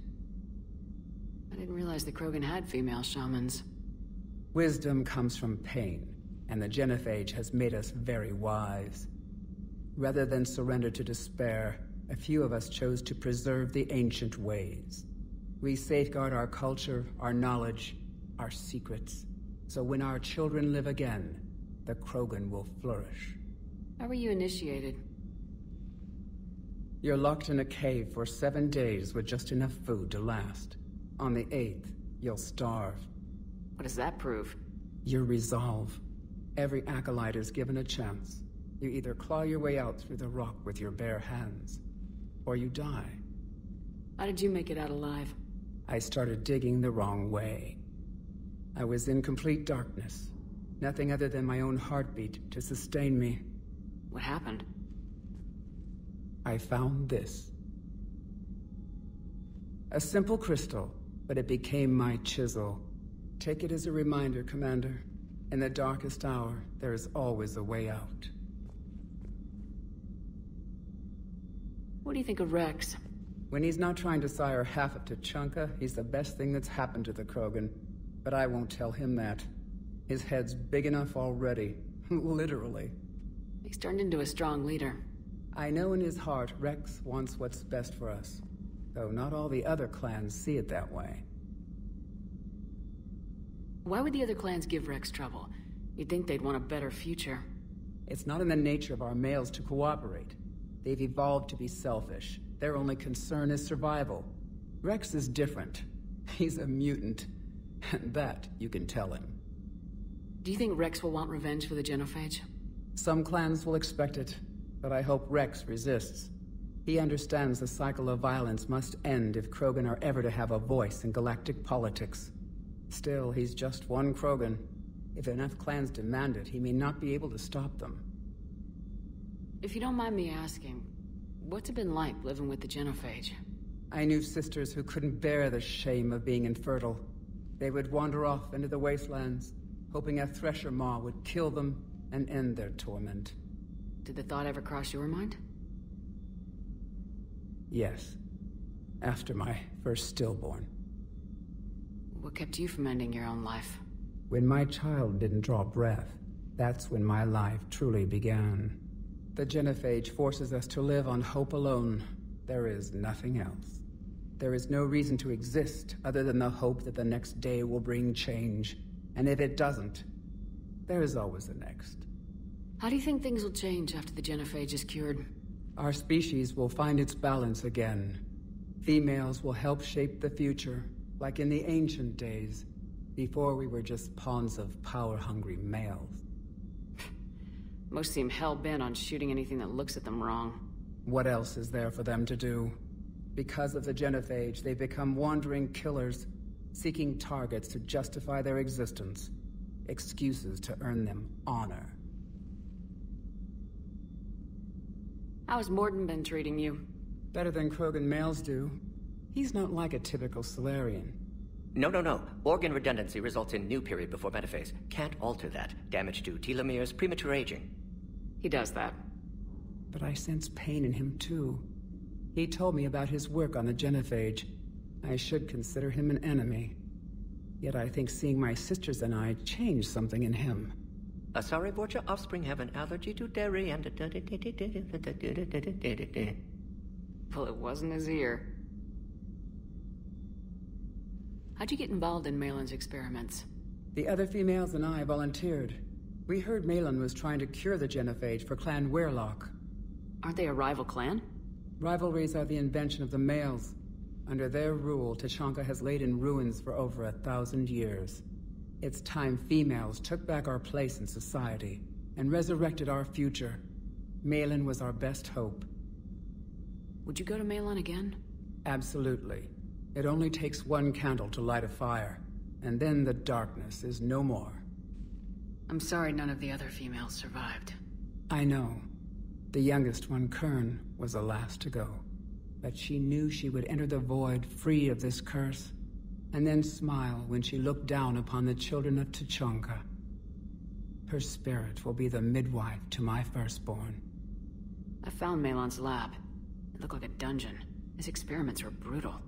I didn't realize the Krogan had female shamans. Wisdom comes from pain, and the genophage has made us very wise. Rather than surrender to despair, a few of us chose to preserve the ancient ways. We safeguard our culture, our knowledge, our secrets. So when our children live again, the Krogan will flourish. How were you initiated? You're locked in a cave for 7 days with just enough food to last. On the 8th, you'll starve. What does that prove? Your resolve. Every acolyte is given a chance. You either claw your way out through the rock with your bare hands, or you die. How did you make it out alive? I started digging the wrong way. I was in complete darkness. Nothing other than my own heartbeat to sustain me. What happened? I found this. A simple crystal, but it became my chisel. Take it as a reminder, Commander. In the darkest hour, there is always a way out. What do you think of Rex? When he's not trying to sire half of Tuchanka, he's the best thing that's happened to the Krogan. But I won't tell him that. His head's big enough already. Literally. He's turned into a strong leader. I know in his heart Rex wants what's best for us. Though not all the other clans see it that way. Why would the other clans give Rex trouble? You'd think they'd want a better future. It's not in the nature of our males to cooperate. They've evolved to be selfish. Their only concern is survival. Rex is different. He's a mutant. And that you can tell him. Do you think Rex will want revenge for the genophage? Some clans will expect it, but I hope Rex resists. He understands the cycle of violence must end if Krogan are ever to have a voice in galactic politics. Still, he's just one Krogan. If enough clans demand it, he may not be able to stop them. If you don't mind me asking, what's it been like living with the genophage? I knew sisters who couldn't bear the shame of being infertile. They would wander off into the wastelands, hoping a thresher maw would kill them and end their torment. Did the thought ever cross your mind? Yes. After my first stillborn. What kept you from ending your own life? When my child didn't draw breath, that's when my life truly began. The genophage forces us to live on hope alone. There is nothing else. There is no reason to exist other than the hope that the next day will bring change. And if it doesn't, there is always the next. How do you think things will change after the genophage is cured? Our species will find its balance again. Females will help shape the future, like in the ancient days, before we were just pawns of power-hungry males. Most seem hell-bent on shooting anything that looks at them wrong. What else is there for them to do? Because of the genophage, they become wandering killers, seeking targets to justify their existence, excuses to earn them honor. How's Morden been treating you? Better than Krogan males do. He's not like a typical Solarian. No. Organ redundancy results in new period before metaphase. Can't alter that. Damage to telomeres, premature aging. He does that. But I sense pain in him too. He told me about his work on the genophage. I should consider him an enemy. Yet I think seeing my sisters and I changed something in him. Sorry, Borgia, offspring have an allergy to dairy and... Well, it wasn't his ear. How'd you get involved in Malin's experiments? The other females and I volunteered. We heard Malin was trying to cure the genophage for Clan Weirlock. Aren't they a rival clan? Rivalries are the invention of the males. Under their rule, Tuchanka has laid in ruins for over 1,000 years. It's time females took back our place in society and resurrected our future. Malin was our best hope. Would you go to Malin again? Absolutely. It only takes one candle to light a fire, and then the darkness is no more. I'm sorry none of the other females survived. I know. The youngest one, Kern, was the last to go. But she knew she would enter the void free of this curse, and then smile when she looked down upon the children of Tuchanka. Her spirit will be the midwife to my firstborn. I found Malin's lab. It looked like a dungeon. His experiments were brutal.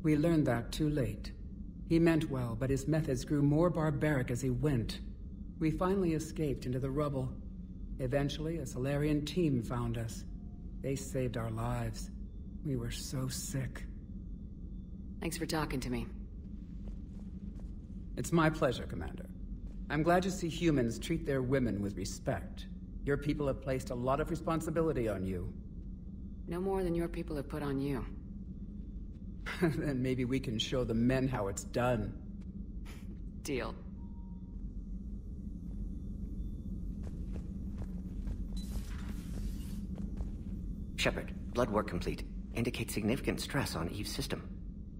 We learned that too late. He meant well, but his methods grew more barbaric as he went. We finally escaped into the rubble. Eventually, a Solarian team found us. They saved our lives. We were so sick. Thanks for talking to me. It's my pleasure, Commander. I'm glad to see humans treat their women with respect. Your people have placed a lot of responsibility on you. No more than your people have put on you. Then maybe we can show the men how it's done. Deal. Shepard, blood work complete. Indicates significant stress on Eve's system.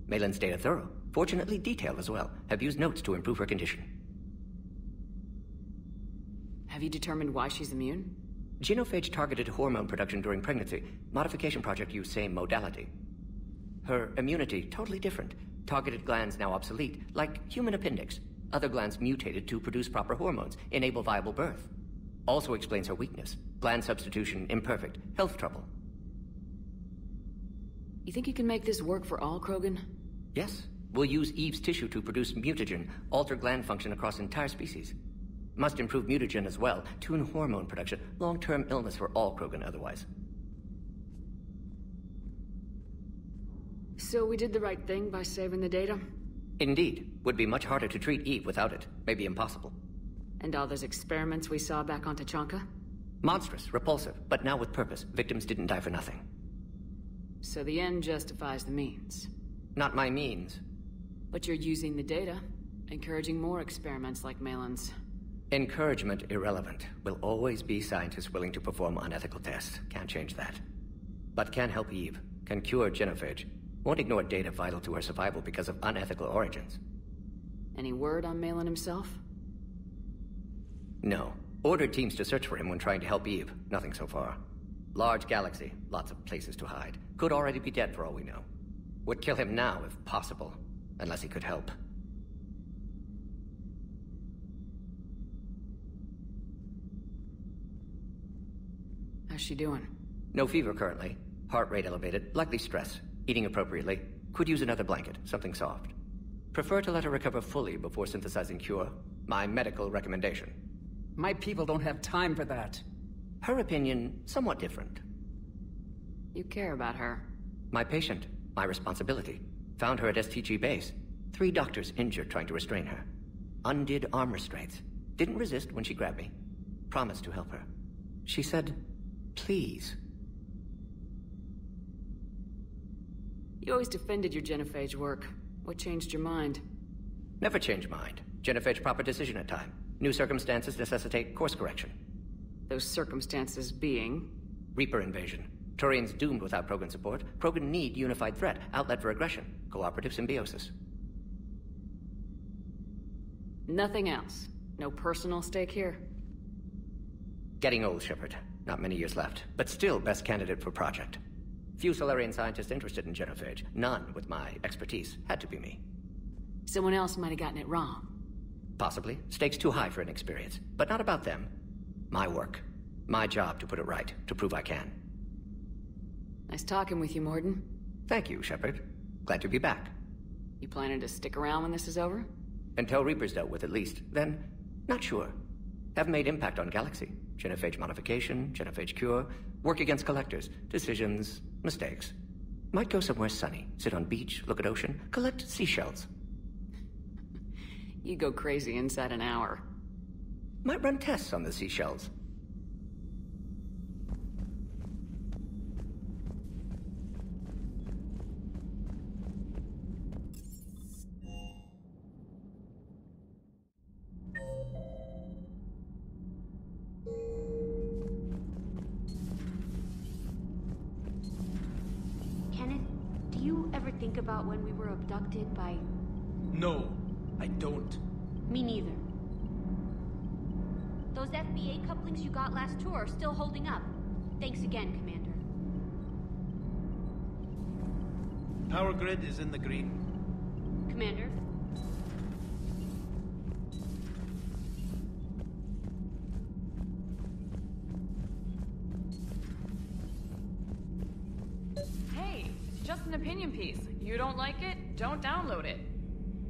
Malin's data thorough. Fortunately detailed as well. Have used notes to improve her condition. Have you determined why she's immune? Genophage targeted hormone production during pregnancy. Modification project used same modality. Her immunity, totally different. Targeted glands now obsolete, like human appendix. Other glands mutated to produce proper hormones, enable viable birth. Also explains her weakness. Gland substitution imperfect. Health trouble. You think you can make this work for all Krogan? Yes. We'll use Eve's tissue to produce mutagen, alter gland function across entire species. Must improve mutagen as well, tune hormone production. Long-term illness for all Krogan otherwise. So we did the right thing by saving the data? Indeed. Would be much harder to treat Eve without it. Maybe impossible. And all those experiments we saw back on Tachanka? Monstrous, repulsive, but now with purpose. Victims didn't die for nothing. So the end justifies the means. Not my means. But you're using the data, encouraging more experiments like Malin's. Encouragement irrelevant. Will always be scientists willing to perform unethical tests. Can't change that. But can help Eve. Can cure genophage. Won't ignore data vital to her survival because of unethical origins. Any word on Malin himself? No. Ordered teams to search for him when trying to help Eve. Nothing so far. Large galaxy. Lots of places to hide. Could already be dead for all we know. Would kill him now if possible. Unless he could help. How's she doing? No fever currently. Heart rate elevated. Likely stress. Eating appropriately. Could use another blanket. Something soft. Prefer to let her recover fully before synthesizing cure. My medical recommendation. My people don't have time for that. Her opinion, somewhat different. You care about her. My patient. My responsibility. Found her at STG base. 3 doctors injured trying to restrain her. Undid arm restraints. Didn't resist when she grabbed me. Promised to help her. She said, please. You always defended your genophage work. What changed your mind? Never change mind. Genophage proper decision at time. New circumstances necessitate course correction. Those circumstances being? Reaper invasion. Turians doomed without Krogan support. Krogan need unified threat, outlet for aggression. Cooperative symbiosis. Nothing else? No personal stake here? Getting old, Shepard. Not many years left, but still best candidate for project. Few Solarian scientists interested in genophage. None with my expertise. Had to be me. Someone else might have gotten it wrong. Possibly. Stakes too high for inexperience. But not about them. My work. My job to put it right. To prove I can. Nice talking with you, Morden. Thank you, Shepard. Glad to be back. You planning to stick around when this is over? Until Reaper's dealt with, at least. Then, not sure. Have made impact on Galaxy. Genophage modification, genophage cure, work against collectors, decisions, mistakes. Might go somewhere sunny, sit on beach, look at ocean, collect seashells. You go crazy inside an hour. Might run tests on the seashells. Think about when we were abducted by... No, I don't. Me neither. Those FBA couplings you got last tour are still holding up. Thanks again, Commander. Power grid is in the green. Commander? Hey, it's just an opinion piece. You don't like it? Don't download it.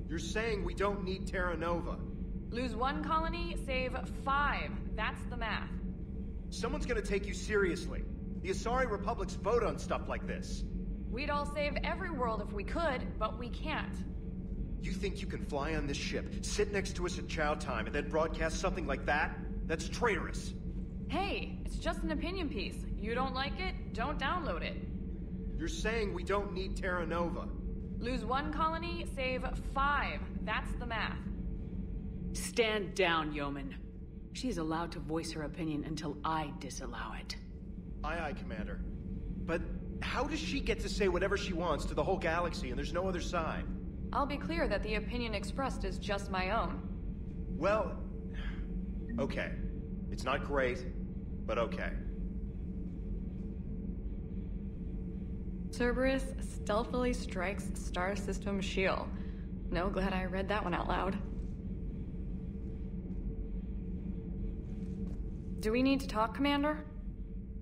You're saying we don't need Terra Nova. Lose 1 colony, save 5. That's the math. Someone's gonna take you seriously. The Asari Republics vote on stuff like this. We'd all save every world if we could, but we can't. You think you can fly on this ship, sit next to us at chow time, and then broadcast something like that? That's traitorous. Hey, it's just an opinion piece. You don't like it? Don't download it. You're saying we don't need Terra Nova. Lose 1 colony, save 5. That's the math. Stand down, Yeoman. She is allowed to voice her opinion until I disallow it. Aye, aye, Commander. But how does she get to say whatever she wants to the whole galaxy and there's no other side? I'll be clear that the opinion expressed is just my own. Well, okay. It's not great, but okay. Cerberus stealthily strikes star system shield. No, glad I read that one out loud. Do we need to talk, Commander?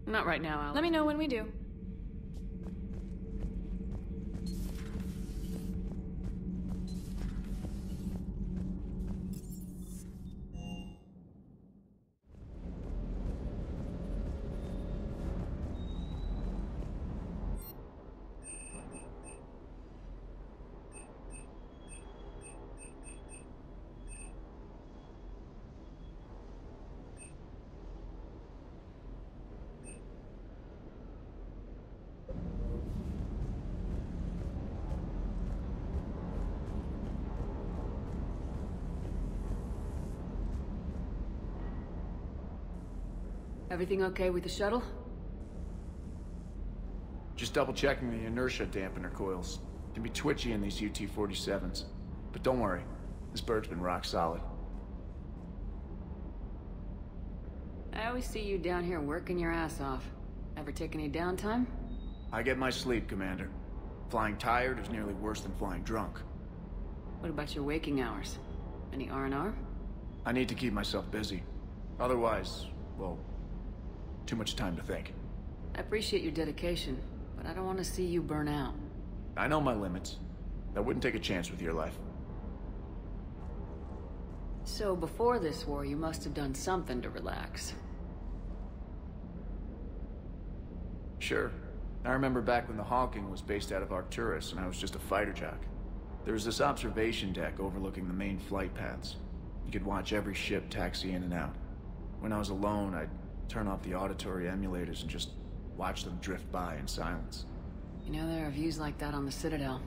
Not right now, Alex. Let me know when we do. Everything okay with the shuttle? Just double checking the inertia dampener coils. Can be twitchy in these UT-47s. But don't worry, this bird's been rock solid. I always see you down here working your ass off. Ever take any downtime? I get my sleep, Commander. Flying tired is nearly worse than flying drunk. What about your waking hours? Any R&R? I need to keep myself busy. Otherwise, well, too much time to think. I appreciate your dedication, but I don't want to see you burn out. I know my limits. I wouldn't take a chance with your life. So before this war, you must have done something to relax. Sure. I remember back when the Hawking was based out of Arcturus and I was just a fighter jock. There was this observation deck overlooking the main flight paths. You could watch every ship taxi in and out. When I was alone, I'd turn off the auditory emulators and just watch them drift by in silence. You know, there are views like that on the Citadel.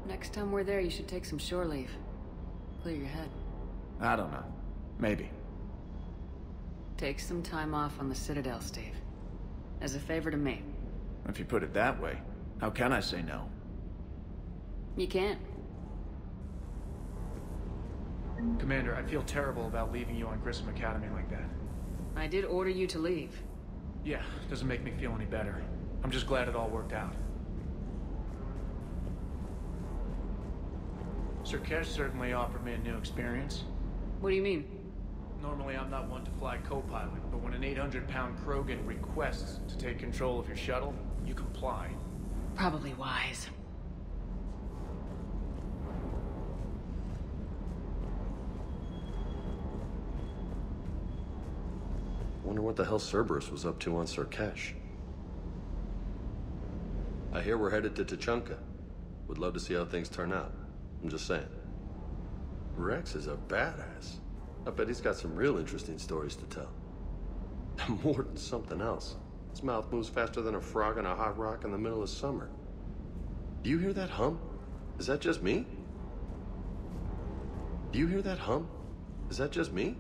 Next time we're there, you should take some shore leave. Clear your head. I don't know. Maybe. Take some time off on the Citadel, Steve. As a favor to me. If you put it that way, how can I say no? You can't. Commander, I feel terrible about leaving you on Grissom Academy like that. I did order you to leave. Yeah, doesn't make me feel any better. I'm just glad it all worked out. Sir Kesh certainly offered me a new experience. What do you mean? Normally I'm not one to fly co-pilot, but when an 800-pound Krogan requests to take control of your shuttle, you comply. Probably wise. Wonder what the hell Cerberus was up to on Sir Kesh. I hear we're headed to Tuchanka. Would love to see how things turn out. I'm just saying. Rex is a badass. I bet he's got some real interesting stories to tell. More than something else. His mouth moves faster than a frog on a hot rock in the middle of summer. Do you hear that hum? Is that just me? Do you hear that hum? Is that just me?